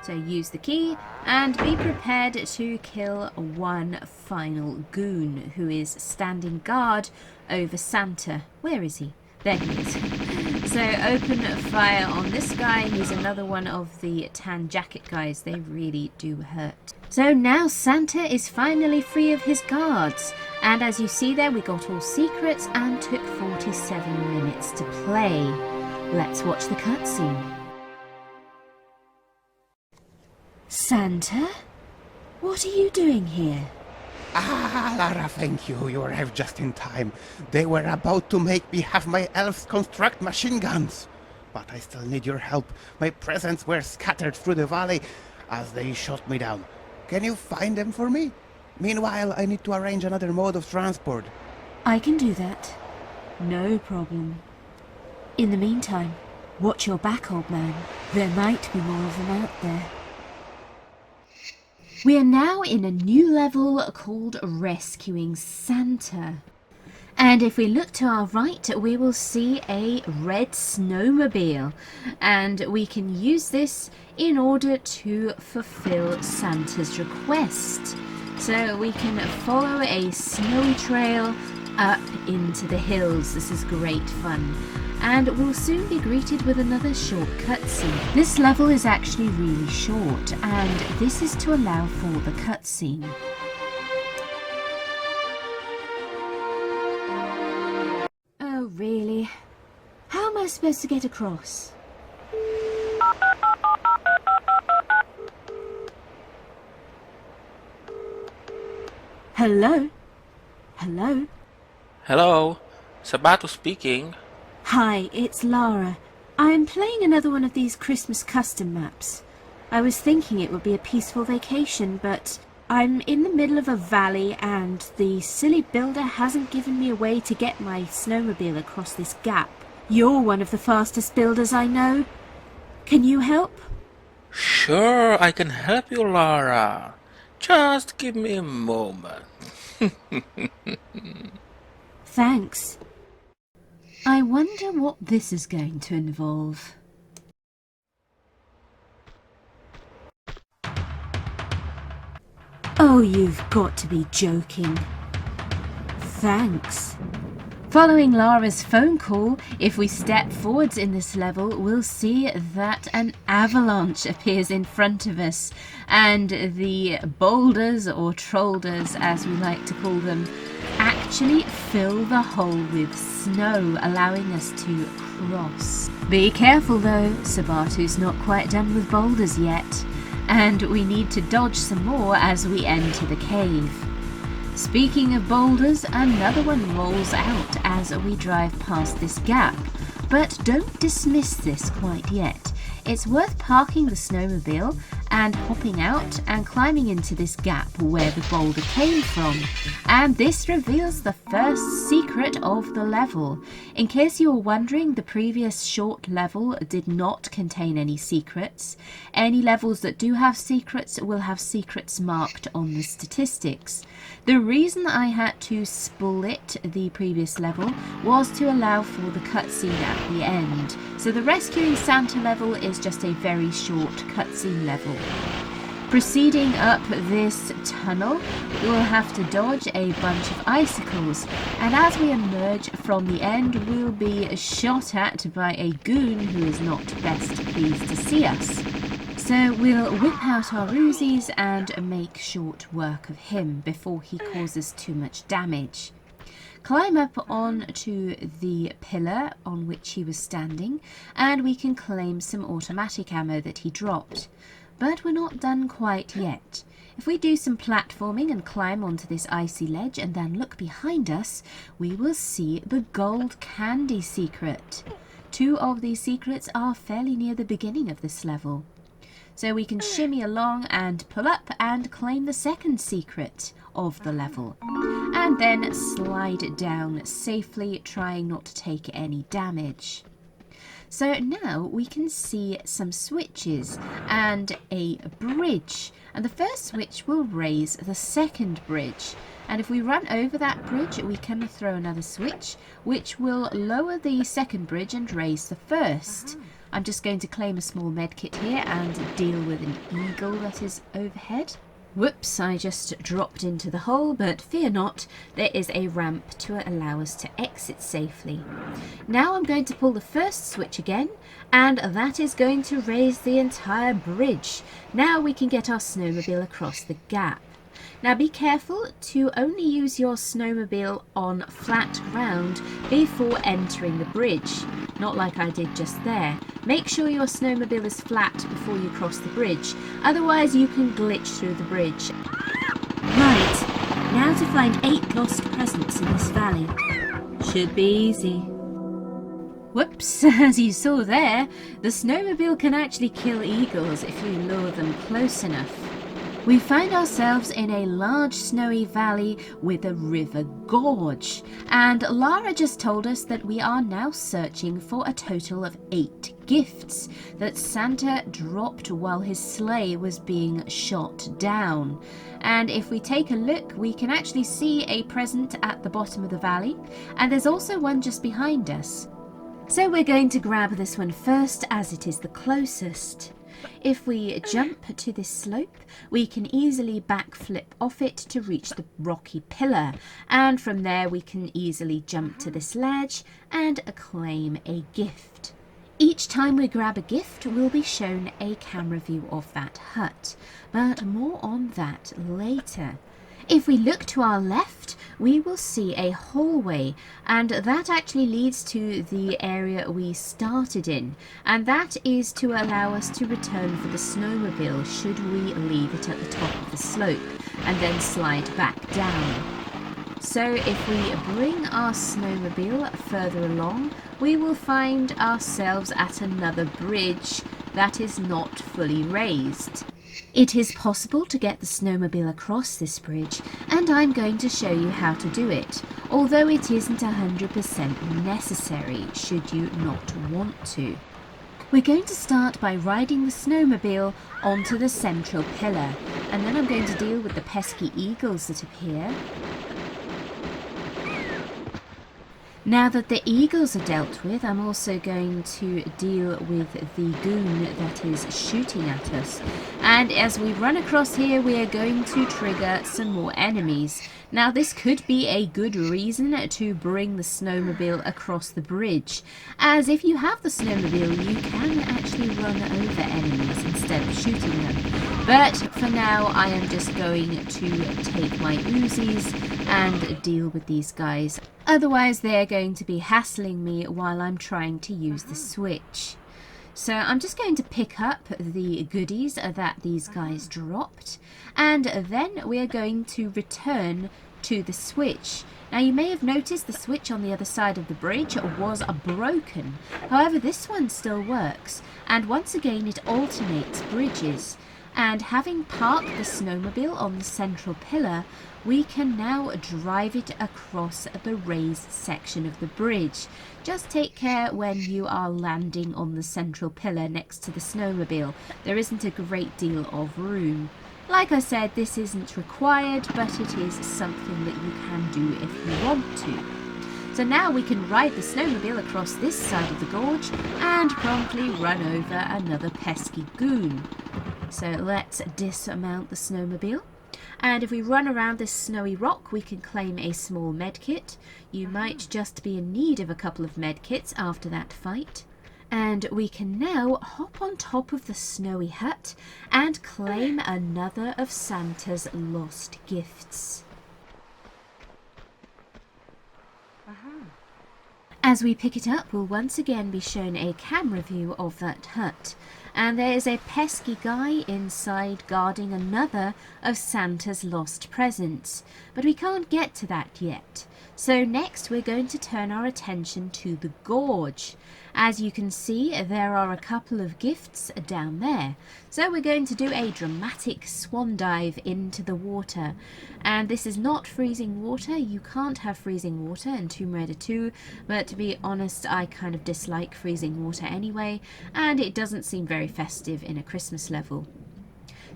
So use the key and be prepared to kill one final goon who is standing guard over Santa. Where is he? There he is. So open fire on this guy. He's another one of the tan jacket guys. They really do hurt. So now Santa is finally free of his guards. And as you see there, we got all secrets and took 47 minutes to play. Let's watch the cutscene. Santa? What are you doing here? Ah, Lara, thank you. You arrived just in time. They were about to make me have my elves construct machine guns. But I still need your help. My presents were scattered through the valley as they shot me down. Can you find them for me? Meanwhile, I need to arrange another mode of transport. I can do that. No problem. In the meantime, watch your back, old man. There might be more of them out there. We are now in a new level called Rescuing Santa. And if we look to our right, we will see a red snowmobile. And we can use this in order to fulfill Santa's request. So we can follow a snowy trail up into the hills. This is great fun. And we'll soon be greeted with another short cutscene. This level is actually really short, and this is to allow for the cutscene. Oh, really? How am I supposed to get across? Hello? Hello? Hello, Sabato speaking. Hi, it's Lara. I'm playing another one of these Christmas custom maps. I was thinking it would be a peaceful vacation, but I'm in the middle of a valley and the silly builder hasn't given me a way to get my snowmobile across this gap. You're one of the fastest builders I know. Can you help? Sure, I can help you, Lara. Just give me a moment. Thanks. I wonder what this is going to involve. Oh, you've got to be joking. Thanks. Following Lara's phone call, if we step forwards in this level, we'll see that an avalanche appears in front of us, and the boulders, or troulders as we like to call them, actually fill the hole with snow, allowing us to cross. Be careful though, Sabatu's not quite done with boulders yet, and we need to dodge some more as we enter the cave. Speaking of boulders, another one rolls out as we drive past this gap, but don't dismiss this quite yet. It's worth parking the snowmobile and hopping out and climbing into this gap where the boulder came from. And this reveals the first secret of the level. In case you were wondering, the previous short level did not contain any secrets. Any levels that do have secrets will have secrets marked on the statistics. The reason I had to split the previous level was to allow for the cutscene at the end. So the Rescuing Santa level is just a very short cutscene level. Proceeding up this tunnel, we will have to dodge a bunch of icicles, and as we emerge from the end, we'll be shot at by a goon who is not best pleased to see us. So we'll whip out our Uzis and make short work of him before he causes too much damage. Climb up onto the pillar on which he was standing, and we can claim some automatic ammo that he dropped. But we're not done quite yet. If we do some platforming and climb onto this icy ledge and then look behind us, we will see the gold candy secret. 2 of these secrets are fairly near the beginning of this level. So we can shimmy along and pull up and claim the second secret of the level. And then slide down safely, trying not to take any damage. So now we can see some switches and a bridge. And the first switch will raise the second bridge. And if we run over that bridge, we can throw another switch, which will lower the second bridge and raise the first. I'm just going to claim a small medkit here and deal with an eagle that is overhead. Whoops, I just dropped into the hole, but fear not, there is a ramp to allow us to exit safely. Now I'm going to pull the first switch again, and that is going to raise the entire bridge. Now we can get our snowmobile across the gap. Now be careful to only use your snowmobile on flat ground before entering the bridge, not like I did just there. Make sure your snowmobile is flat before you cross the bridge, otherwise you can glitch through the bridge. Right, now to find 8 lost presents in this valley. Should be easy. Whoops, as you saw there, the snowmobile can actually kill eagles if you lure them close enough. We find ourselves in a large snowy valley with a river gorge, and Lara just told us that we are now searching for a total of 8 gifts that Santa dropped while his sleigh was being shot down. And if we take a look, we can actually see a present at the bottom of the valley, and there's also one just behind us. So we're going to grab this one first as it is the closest. If we jump to this slope, we can easily backflip off it to reach the rocky pillar, and from there we can easily jump to this ledge and claim a gift. Each time we grab a gift, we'll be shown a camera view of that hut, but more on that later. If we look to our left, we will see a hallway, and that actually leads to the area we started in, and that is to allow us to return for the snowmobile should we leave it at the top of the slope and then slide back down. So if we bring our snowmobile further along, we will find ourselves at another bridge that is not fully raised. It is possible to get the snowmobile across this bridge, and I'm going to show you how to do it, although it isn't 100% necessary should you not want to. We're going to start by riding the snowmobile onto the central pillar, and then I'm going to deal with the pesky eagles that appear. Now that the eagles are dealt with, I'm also going to deal with the goon that is shooting at us. And as we run across here, we are going to trigger some more enemies. Now this could be a good reason to bring the snowmobile across the bridge, as if you have the snowmobile you can actually run over enemies instead of shooting them. But for now I am just going to take my Uzis and deal with these guys. Otherwise they're going to be hassling me while I'm trying to use the switch. So I'm just going to pick up the goodies that these guys dropped, and then we are going to return to the switch. Now you may have noticed the switch on the other side of the bridge was broken. However, this one still works, and once again it alternates bridges. And having parked the snowmobile on the central pillar, we can now drive it across the raised section of the bridge. Just take care when you are landing on the central pillar next to the snowmobile. There isn't a great deal of room. Like I said, this isn't required, but it is something that you can do if you want to. So now we can ride the snowmobile across this side of the gorge and promptly run over another pesky goon. So let's dismount the snowmobile. And if we run around this snowy rock, we can claim a small medkit. You might just be in need of a couple of medkits after that fight. And we can now hop on top of the snowy hut and claim another of Santa's lost gifts. As we pick it up, we'll once again be shown a camera view of that hut. And there is a pesky guy inside guarding another of Santa's lost presents. But we can't get to that yet. So next we're going to turn our attention to the gorge. As you can see, there are a couple of gifts down there. So we're going to do a dramatic swan dive into the water. And this is not freezing water. You can't have freezing water in Tomb Raider 2. But to be honest, I kind of dislike freezing water anyway. And it doesn't seem very festive in a Christmas level.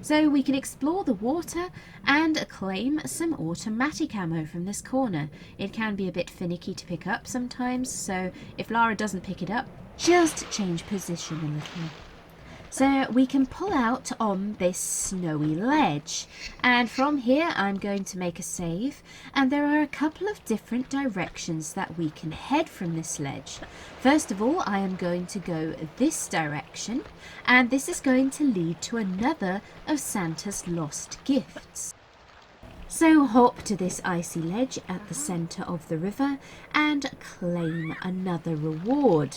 So we can explore the water and claim some automatic ammo from this corner. It can be a bit finicky to pick up sometimes, so if Lara doesn't pick it up, just change position a little. So we can pull out on this snowy ledge, and from here I'm going to make a save, and there are a couple of different directions that we can head from this ledge. First of all, I am going to go this direction, and this is going to lead to another of Santa's lost gifts. So hop to this icy ledge at the centre of the river and claim another reward.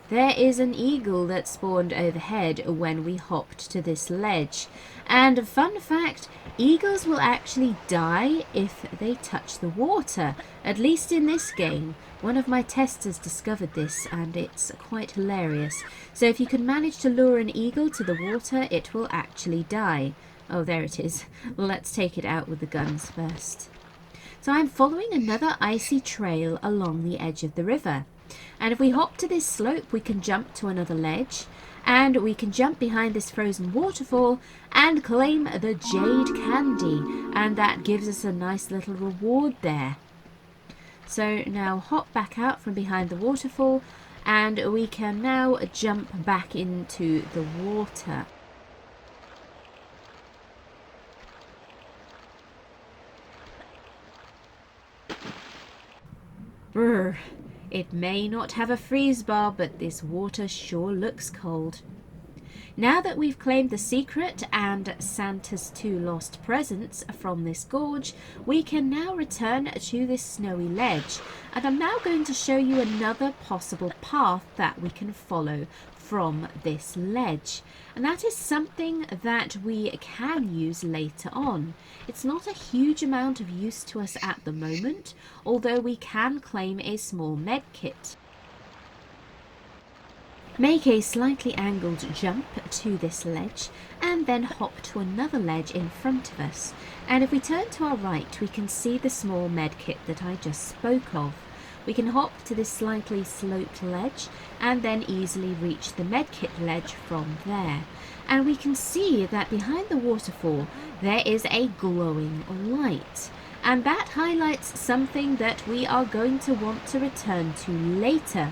There is an eagle that spawned overhead when we hopped to this ledge. And a fun fact, eagles will actually die if they touch the water, at least in this game. One of my testers discovered this and it's quite hilarious. So if you can manage to lure an eagle to the water, it will actually die. Oh, there it is. Let's take it out with the guns first. So I'm following another icy trail along the edge of the river. And if we hop to this slope, we can jump to another ledge, and we can jump behind this frozen waterfall and claim the jade candy, and that gives us a nice little reward there. So now hop back out from behind the waterfall, and we can now jump back into the water. Brr. It may not have a freeze bar, but this water sure looks cold. Now that we've claimed the secret and Santa's 2 lost presents from this gorge, we can now return to this snowy ledge. And I'm now going to show you another possible path that we can follow from this ledge. And that is something that we can use later on. It's not a huge amount of use to us at the moment, although we can claim a small med kit. Make a slightly angled jump to this ledge and then hop to another ledge in front of us. And if we turn to our right, we can see the small med kit that I just spoke of. we can hop to this slightly sloped ledge and then easily reach the medkit ledge from there. And we can see that behind the waterfall there is a glowing light. And that highlights something that we are going to want to return to later.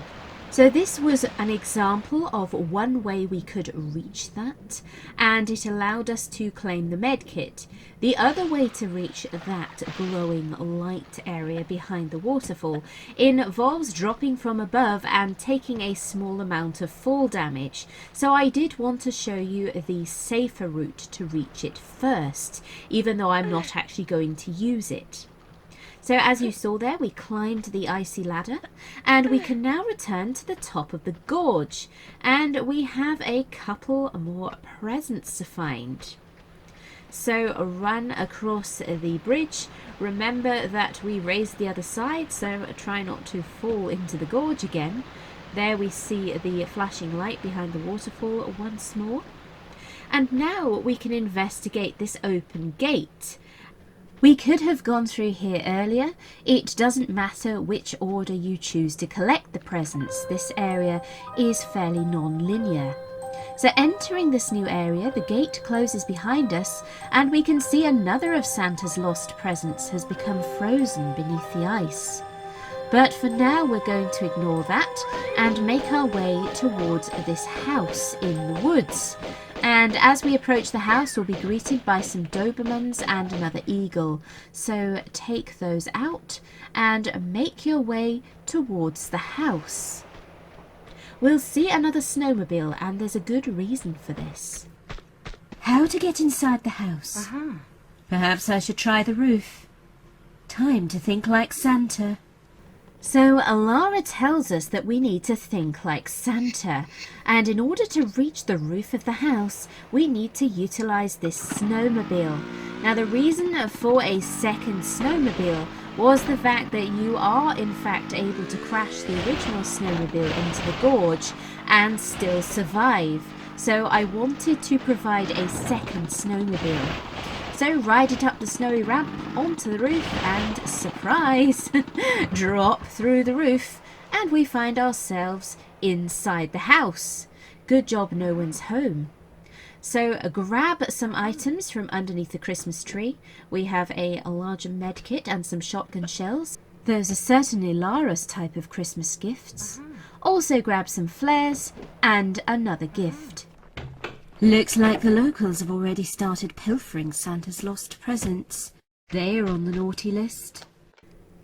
So this was an example of one way we could reach that, and it allowed us to claim the medkit. The other way to reach that glowing light area behind the waterfall involves dropping from above and taking a small amount of fall damage. So I did want to show you the safer route to reach it first, even though I'm not actually going to use it. So as you saw there, we climbed the icy ladder, and we can now return to the top of the gorge, and we have a couple more presents to find. So run across the bridge. Remember that we raised the other side, so try not to fall into the gorge again. There we see the flashing light behind the waterfall once more. And now we can investigate this open gate. We could have gone through here earlier. It doesn't matter which order you choose to collect the presents. This area is fairly non-linear. So entering this new area, the gate closes behind us, and we can see another of Santa's lost presents has become frozen beneath the ice. But for now we're going to ignore that and make our way towards this house in the woods. And as we approach the house, we'll be greeted by some Dobermans and another eagle. So take those out and make your way towards the house. We'll see another snowmobile, and there's a good reason for this. How to get inside the house? Perhaps I should try the roof. Time to think like Santa. So Lara tells us that we need to think like Santa, and in order to reach the roof of the house we need to utilize this snowmobile. Now the reason for a second snowmobile was the fact that you are in fact able to crash the original snowmobile into the gorge and still survive. So I wanted to provide a second snowmobile. So ride it up the snowy ramp onto the roof and, surprise, drop through the roof, and we find ourselves inside the house. Good job no one's home. So grab some items from underneath the Christmas tree. We have a larger med kit and some shotgun shells. Those are certainly Lara's type of Christmas gifts. Also grab some flares and another gift. Looks like the locals have already started pilfering Santa's lost presents. They're on the naughty list.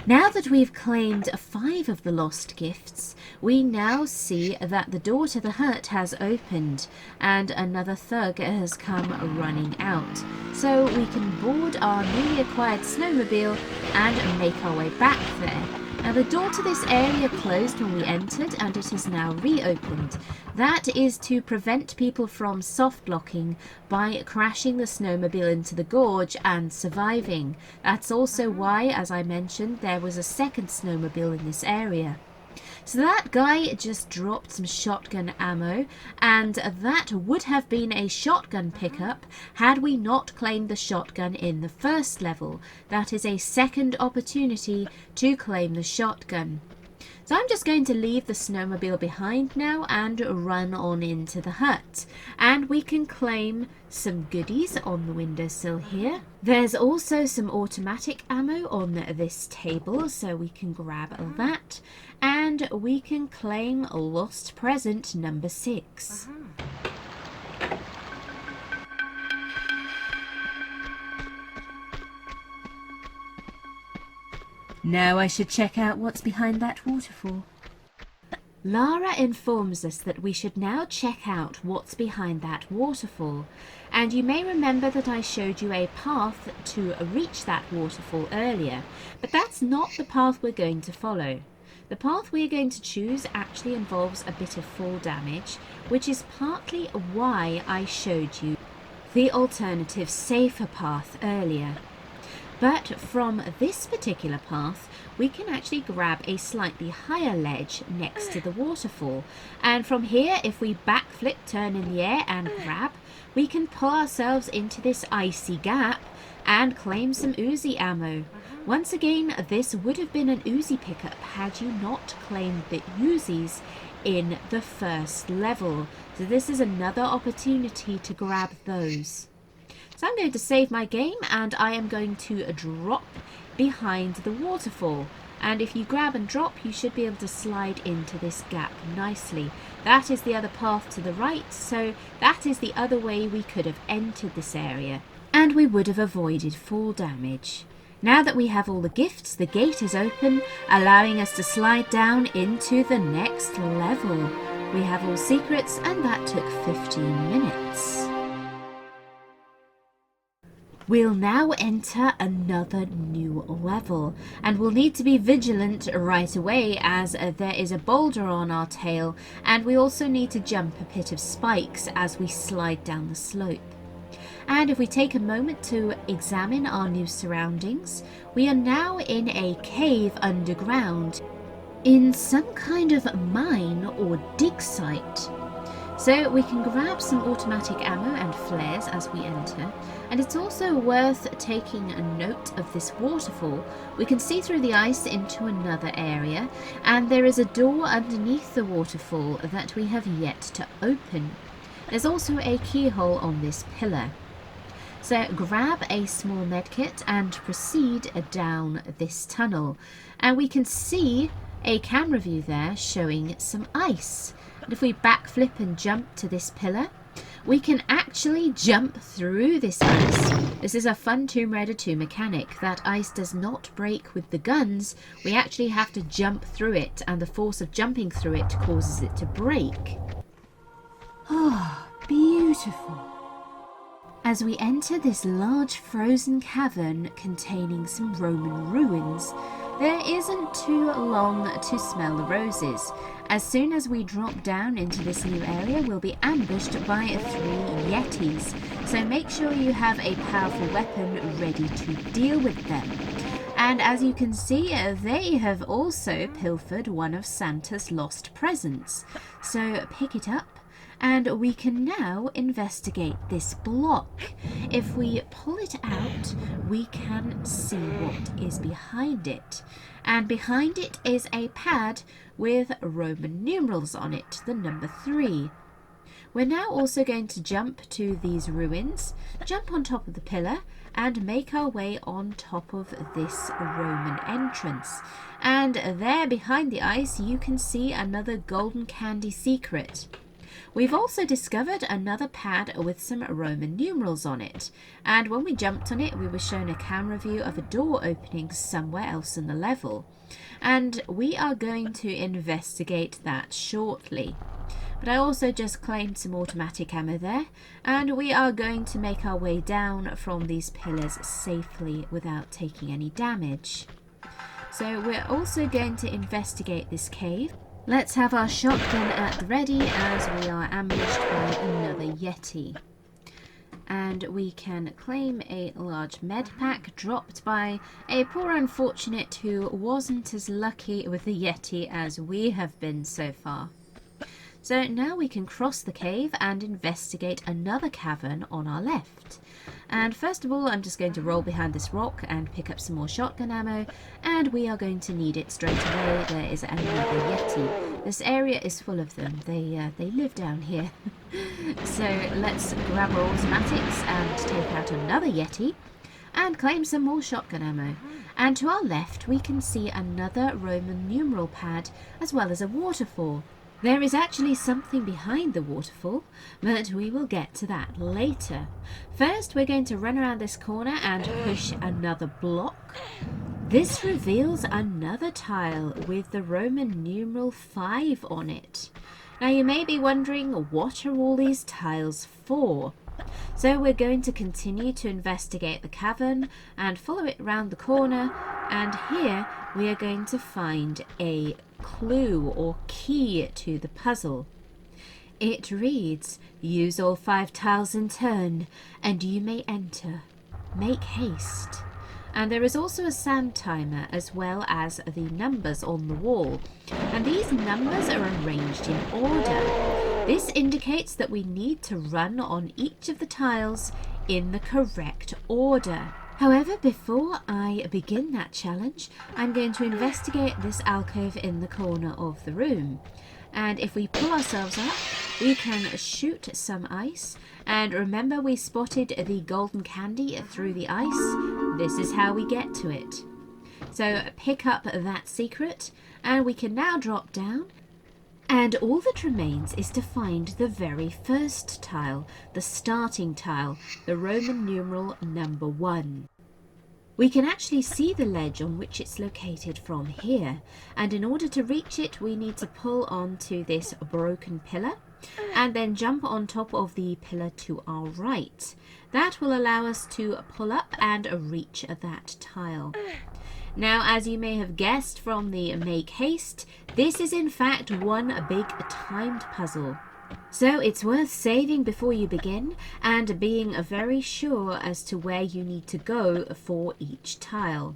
Now that we've claimed 5 of the lost gifts, we now see that the door to the hut has opened and another thug has come running out. So we can board our newly acquired snowmobile and make our way back there. Now the door to this area closed when we entered, and it is now reopened. That is to prevent people from soft locking by crashing the snowmobile into the gorge and surviving. That's also why, as I mentioned, there was a second snowmobile in this area. So that guy just dropped some shotgun ammo, and that would have been a shotgun pickup had we not claimed the shotgun in the first level. That is a second opportunity to claim the shotgun. So I'm just going to leave the snowmobile behind now and run on into the hut. And we can claim some goodies on the windowsill here. There's also some automatic ammo on this table, so we can grab that. And we can claim lost present number 6. Now I should check out what's behind that waterfall. Lara informs us that we should now check out what's behind that waterfall. And you may remember that I showed you a path to reach that waterfall earlier, but that's not the path we're going to follow. The path we're going to choose actually involves a bit of fall damage, which is partly why I showed you the alternative safer path earlier. But from this particular path, we can actually grab a slightly higher ledge next to the waterfall. And from here, if we backflip, turn in the air and grab, we can pull ourselves into this icy gap and claim some Uzi ammo. Once again, this would have been an Uzi pickup had you not claimed the Uzis in the first level. So this is another opportunity to grab those. So I'm going to save my game and I am going to drop behind the waterfall. And if you grab and drop, you should be able to slide into this gap nicely. That is the other path to the right, so that is the other way we could have entered this area. And we would have avoided fall damage. Now that we have all the gifts, the gate is open, allowing us to slide down into the next level. We have all secrets, and that took 15 minutes. We'll now enter another new level, and we'll need to be vigilant right away as there is a boulder on our tail, and we also need to jump a pit of spikes as we slide down the slope. And if we take a moment to examine our new surroundings, we are now in a cave underground, in some kind of mine or dig site. So we can grab some automatic ammo and flares as we enter, and it's also worth taking a note of this waterfall. We can see through the ice into another area, and there is a door underneath the waterfall that we have yet to open. There's also a keyhole on this pillar. So grab a small medkit and proceed down this tunnel, and we can see a camera view there showing some ice. And if we backflip and jump to this pillar, we can actually jump through this ice. This is a fun Tomb Raider 2 mechanic. That ice does not break with the guns. We actually have to jump through it, and the force of jumping through it causes it to break. Oh, beautiful. As we enter this large frozen cavern containing some Roman ruins, there isn't too long to smell the roses. As soon as we drop down into this new area, we'll be ambushed by 3 Yetis, so make sure you have a powerful weapon ready to deal with them. And as you can see, they have also pilfered one of Santa's lost presents, so pick it up. And we can now investigate this block. If we pull it out, we can see what is behind it. And behind it is a pad with Roman numerals on it, the number 3. We're now also going to jump to these ruins, jump on top of the pillar, and make our way on top of this Roman entrance. And there behind the ice, you can see another golden candy secret. We've also discovered another pad with some Roman numerals on it, and when we jumped on it we were shown a camera view of a door opening somewhere else in the level, and we are going to investigate that shortly. But I also just claimed some automatic ammo there, and we are going to make our way down from these pillars safely without taking any damage. So we're also going to investigate this cave. Let's have our shotgun at the ready as we are ambushed by another Yeti. And we can claim a large med pack dropped by a poor unfortunate who wasn't as lucky with the Yeti as we have been so far. So now we can cross the cave and investigate another cavern on our left. And first of all, I'm just going to roll behind this rock and pick up some more shotgun ammo, and we are going to need it straight away. There is another Yeti. This area is full of them. They live down here. So let's grab our automatics and take out another Yeti and claim some more shotgun ammo. And to our left, we can see another Roman numeral pad as well as a waterfall. There is actually something behind the waterfall, but we will get to that later. First, we're going to run around this corner and push another block. This reveals another tile with the Roman numeral 5 on it. Now you may be wondering, what are all these tiles for? So we're going to continue to investigate the cavern and follow it round the corner, and here we are going to find a clue or key to the puzzle. It reads, "Use all 5 tiles in turn and you may enter. Make haste." And there is also a sand timer as well as the numbers on the wall, and these numbers are arranged in order. This indicates that we need to run on each of the tiles in the correct order. However, before I begin that challenge, I'm going to investigate this alcove in the corner of the room. And if we pull ourselves up, we can shoot some ice. And remember, we spotted the golden candy through the ice. This is how we get to it. So pick up that secret, and we can now drop down. And all that remains is to find the very first tile, the starting tile, the Roman numeral number 1. We can actually see the ledge on which it's located from here, and in order to reach it we need to pull onto this broken pillar and then jump on top of the pillar to our right. That will allow us to pull up and reach that tile. Now, as you may have guessed from the make haste, this is in fact one big timed puzzle. So it's worth saving before you begin and being very sure as to where you need to go for each tile.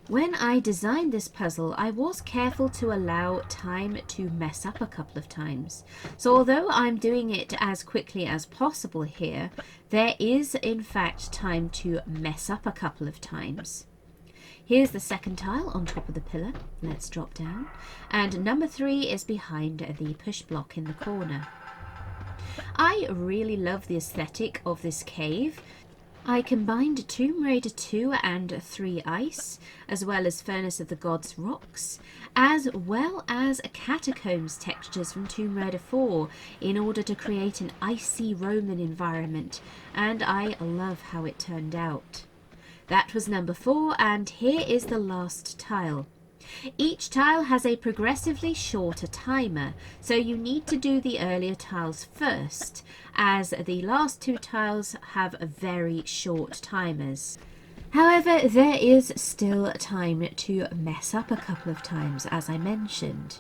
When I designed this puzzle, I was careful to allow time to mess up a couple of times. So although I'm doing it as quickly as possible here, there is in fact time to mess up a couple of times. Here's the second tile on top of the pillar. Let's drop down. And number 3 is behind the push block in the corner. I really love the aesthetic of this cave. I combined Tomb Raider 2 and 3 Ice, as well as Furnace of the Gods rocks, as well as catacombs textures from Tomb Raider 4 in order to create an icy Roman environment, and I love how it turned out. That was number 4, and here is the last tile. Each tile has a progressively shorter timer, so you need to do the earlier tiles first, as the last 2 tiles have very short timers. However, there is still time to mess up a couple of times, as I mentioned.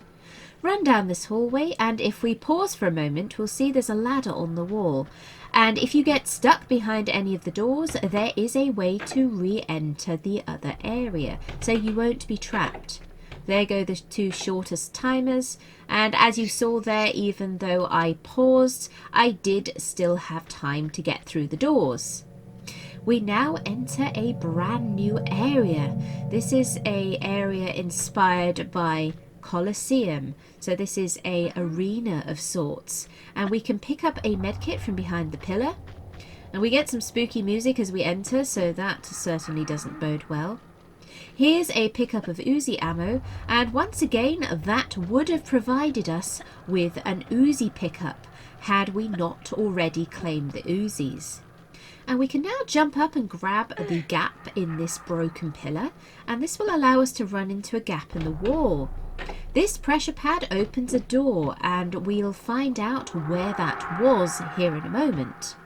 Run down this hallway, and if we pause for a moment, we'll see there's a ladder on the wall. And if you get stuck behind any of the doors, there is a way to re-enter the other area, so you won't be trapped. There go the 2 shortest timers, and as you saw there, even though I paused, I did still have time to get through the doors. We now enter a brand new area. This is an area inspired by Colosseum, so this is a arena of sorts, and we can pick up a medkit from behind the pillar, and we get some spooky music as we enter, so that certainly doesn't bode well. Here's a pickup of Uzi ammo, and once again that would have provided us with an Uzi pickup had we not already claimed the Uzis. And we can now jump up and grab the gap in this broken pillar, and this will allow us to run into a gap in the wall. This pressure pad opens a door, and we'll find out where that was here in a moment.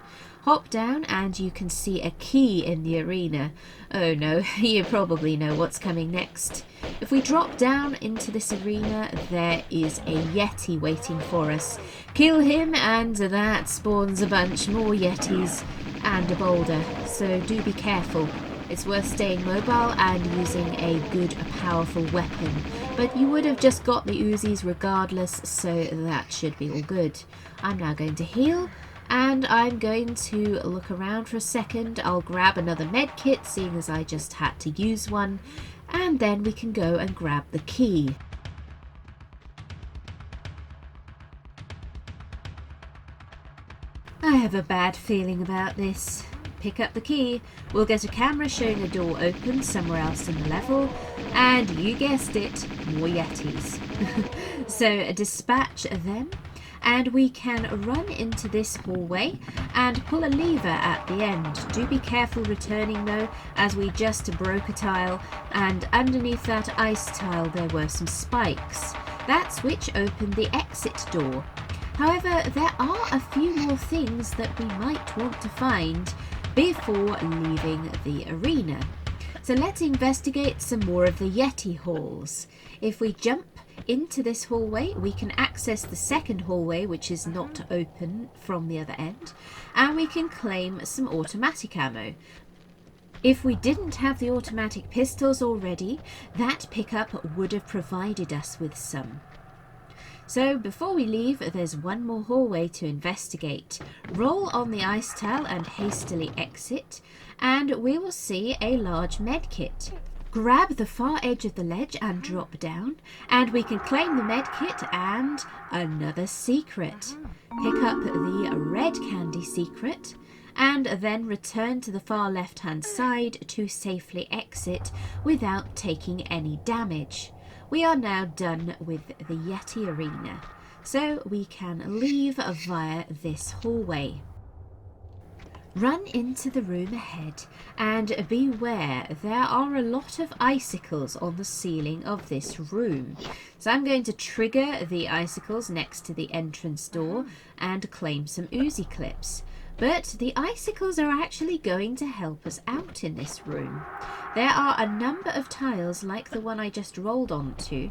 Hop down and you can see a key in the arena. Oh no, you probably know what's coming next. If we drop down into this arena, there is a Yeti waiting for us. Kill him and that spawns a bunch more Yetis and a boulder, so do be careful. It's worth staying mobile and using a good, powerful weapon. But you would have just got the Uzis regardless, so that should be all good. I'm now going to heal, and I'm going to look around for a second. I'll grab another med kit, seeing as I just had to use one, and then we can go and grab the key. I have a bad feeling about this. Pick up the key, we'll get a camera showing a door open somewhere else in the level, and you guessed it, more Yetis. So dispatch them, and we can run into this hallway and pull a lever at the end. Do be careful returning though, as we just broke a tile, and underneath that ice tile there were some spikes. That switch opened the exit door. However, there are a few more things that we might want to find before leaving the arena. So let's investigate some more of the Yeti halls. If we jump into this hallway, we can access the second hallway, which is not open from the other end, and we can claim some automatic ammo. If we didn't have the automatic pistols already, that pickup would have provided us with some. So before we leave, there's one more hallway to investigate. Roll on the ice towel and hastily exit, and we will see a large medkit. Grab the far edge of the ledge and drop down, and we can claim the medkit and another secret. Pick up the red candy secret, and then return to the far left-hand side to safely exit without taking any damage. We are now done with the Yeti arena, so we can leave via this hallway. Run into the room ahead and beware, there are a lot of icicles on the ceiling of this room. So I'm going to trigger the icicles next to the entrance door and claim some Uzi clips. But the icicles are actually going to help us out in this room. There are a number of tiles like the one I just rolled onto,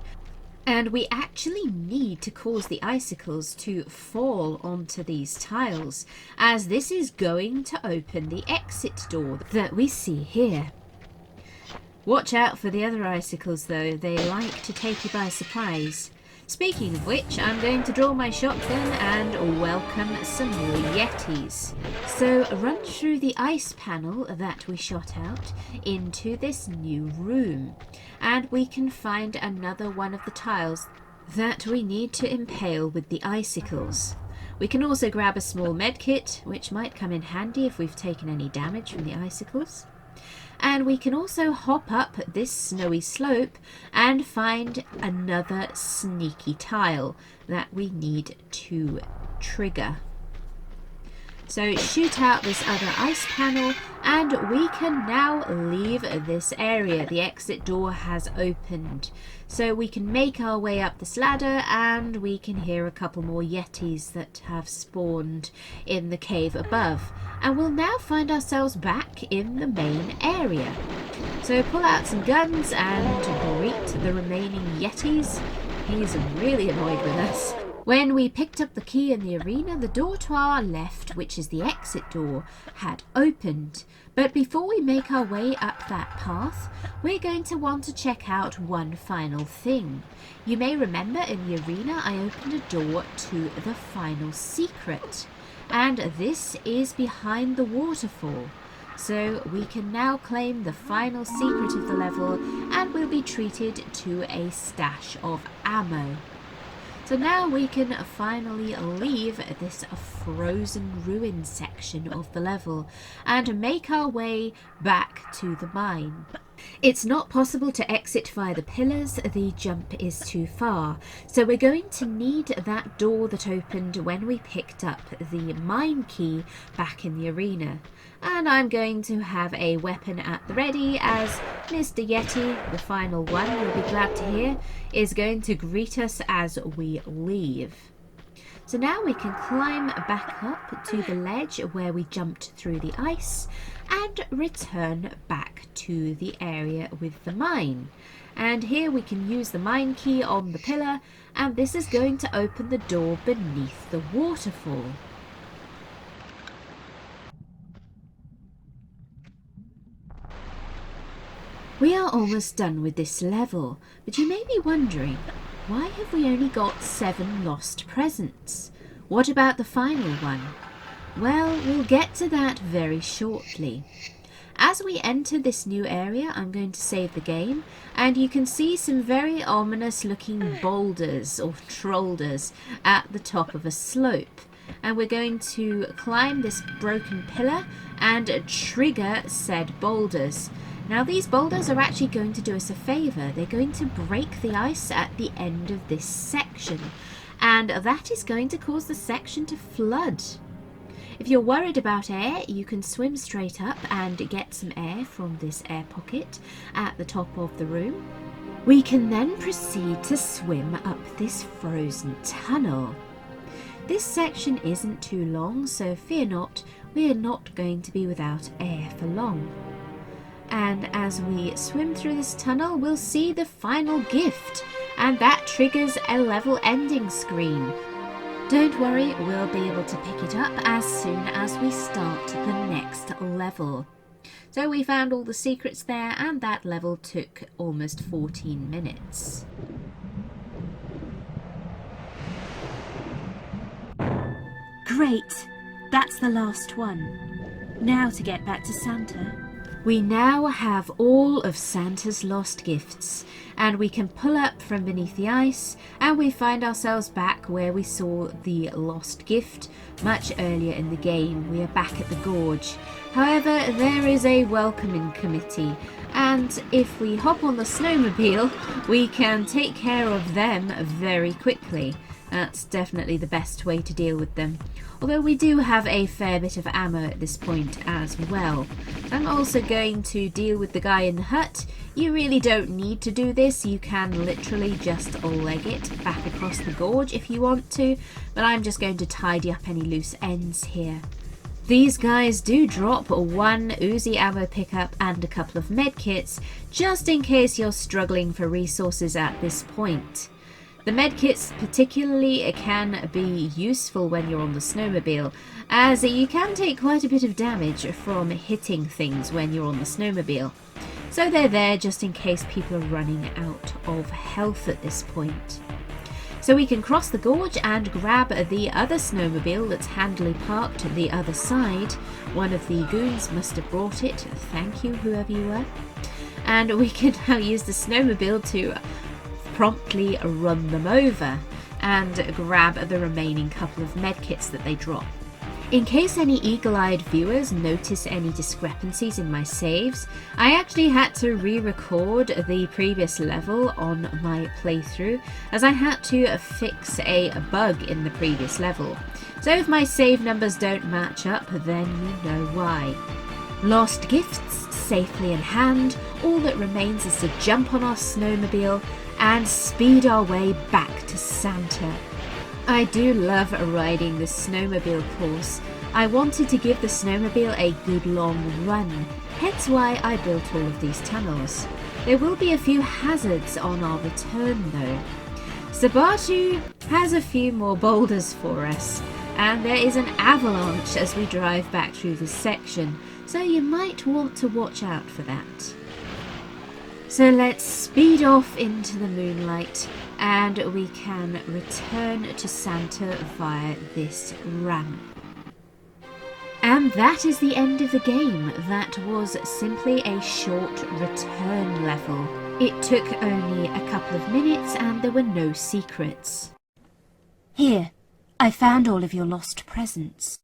and we actually need to cause the icicles to fall onto these tiles, as this is going to open the exit door that we see here. Watch out for the other icicles though, they like to take you by surprise. Speaking of which, I'm going to draw my shotgun and welcome some Yetis. So run through the ice panel that we shot out into this new room, and we can find another one of the tiles that we need to impale with the icicles. We can also grab a small medkit, which might come in handy if we've taken any damage from the icicles. And we can also hop up this snowy slope and find another sneaky tile that we need to trigger. So shoot out this other ice panel and we can now leave this area. The exit door has opened. So we can make our way up this ladder and we can hear a couple more Yetis that have spawned in the cave above. And we'll now find ourselves back in the main area. So pull out some guns and greet the remaining Yetis. He's really annoyed with us. When we picked up the key in the arena, the door to our left, which is the exit door, had opened. But before we make our way up that path, we're going to want to check out one final thing. You may remember in the arena I opened a door to the final secret. And this is behind the waterfall. So we can now claim the final secret of the level and we'll be treated to a stash of ammo. So now we can finally leave this frozen ruin section of the level and make our way back to the mine. It's not possible to exit via the pillars, the jump is too far. So we're going to need that door that opened when we picked up the mine key back in the arena. And I'm going to have a weapon at the ready as Mr. Yeti, the final one, you'll be glad to hear, is going to greet us as we leave. So now we can climb back up to the ledge where we jumped through the ice and return back to the area with the mine. And here we can use the mine key on the pillar and this is going to open the door beneath the waterfall. We are almost done with this level, but you may be wondering, why have we only got 7 lost presents? What about the final one? Well, we'll get to that very shortly. As we enter this new area, I'm going to save the game, and you can see some very ominous looking boulders or troulders at the top of a slope. And we're going to climb this broken pillar and trigger said boulders. Now these boulders are actually going to do us a favour. They're going to break the ice at the end of this section, and that is going to cause the section to flood. If you're worried about air, you can swim straight up and get some air from this air pocket at the top of the room. We can then proceed to swim up this frozen tunnel. This section isn't too long, so fear not, we are not going to be without air for long. And as we swim through this tunnel, we'll see the final gift, and that triggers a level ending screen. Don't worry, we'll be able to pick it up as soon as we start the next level. So we found all the secrets there, and that level took almost 14 minutes. Great! That's the last one. Now to get back to Santa. We now have all of Santa's lost gifts, and we can pull up from beneath the ice, and we find ourselves back where we saw the lost gift much earlier in the game. We are back at the gorge. However, there is a welcoming committee, and if we hop on the snowmobile, we can take care of them very quickly. That's definitely the best way to deal with them. Although we do have a fair bit of ammo at this point as well. I'm also going to deal with the guy in the hut. You really don't need to do this. You can literally just leg it back across the gorge if you want to. But I'm just going to tidy up any loose ends here. These guys do drop one Uzi ammo pickup and a couple of medkits, just in case you're struggling for resources at this point. The medkits particularly can be useful when you're on the snowmobile, as you can take quite a bit of damage from hitting things when you're on the snowmobile. So they're there just in case people are running out of health at this point. So we can cross the gorge and grab the other snowmobile that's handily parked the other side. One of the goons must have brought it. Thank you, whoever you were. And we can now use the snowmobile to promptly run them over and grab the remaining couple of medkits that they drop. In case any eagle-eyed viewers notice any discrepancies in my saves, I actually had to re-record the previous level on my playthrough as I had to fix a bug in the previous level. So if my save numbers don't match up, then you know why. Lost gifts safely in hand, all that remains is to jump on our snowmobile and speed our way back to Santa. I do love riding the snowmobile course. I wanted to give the snowmobile a good long run, hence why I built all of these tunnels. There will be a few hazards on our return though. Sabatu has a few more boulders for us, and there is an avalanche as we drive back through this section, so you might want to watch out for that. So let's speed off into the moonlight and we can return to Santa via this ramp. And that is the end of the game. That was simply a short return level. It took only a couple of minutes and there were no secrets. Here, I found all of your lost presents.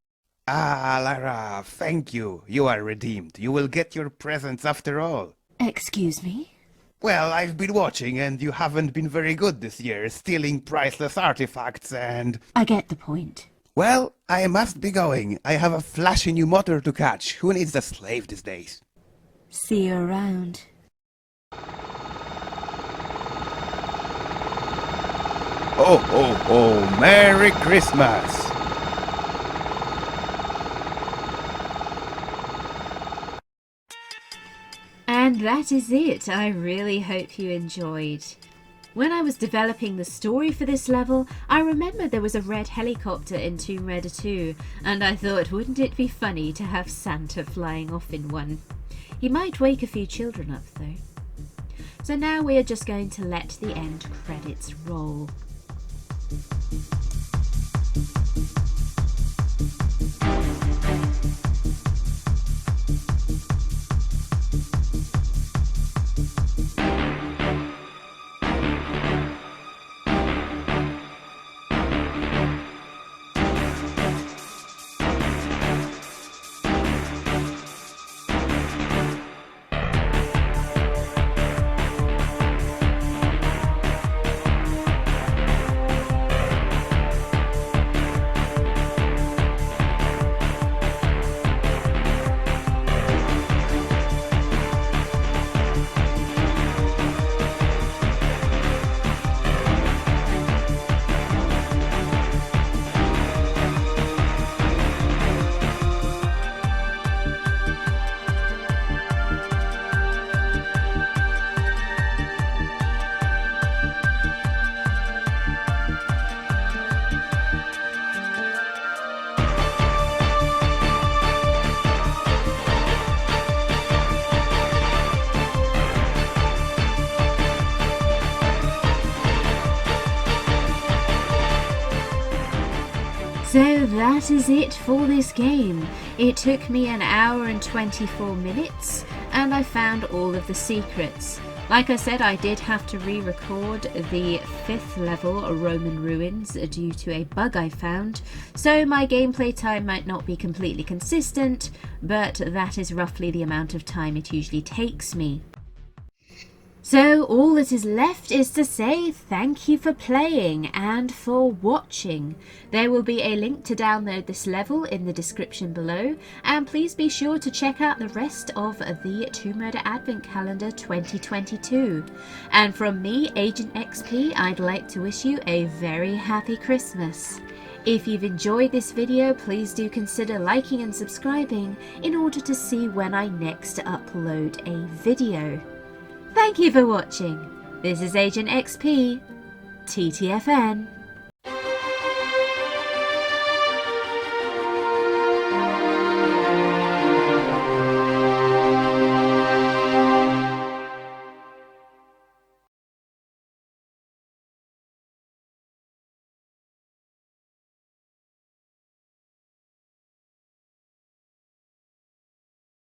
Ah, Lara, thank you. You are redeemed. You will get your presents after all. Excuse me? Well, I've been watching and you haven't been very good this year, stealing priceless artifacts and... I get the point. Well, I must be going. I have a flashy new motor to catch. Who needs a slave these days? See you around. Oh, oh, oh, Merry Christmas! And that is it. I really hope you enjoyed. When I was developing the story for this level, I remembered there was a red helicopter in Tomb Raider 2, and I thought, wouldn't it be funny to have Santa flying off in one? He might wake a few children up though. So now we are just going to let the end credits roll. So that is it for this game. It took me an hour and 24 minutes, and I found all of the secrets. Like I said, I did have to re-record the 5th level Roman ruins due to a bug I found, so my gameplay time might not be completely consistent, but that is roughly the amount of time it usually takes me. So all that is left is to say thank you for playing and for watching. There will be a link to download this level in the description below, and please be sure to check out the rest of the Tomb Raider Advent Calendar 2022. And from me, Agent XP, I'd like to wish you a very happy Christmas. If you've enjoyed this video, please do consider liking and subscribing in order to see when I next upload a video. Thank you for watching. This is Agent XP, TTFN.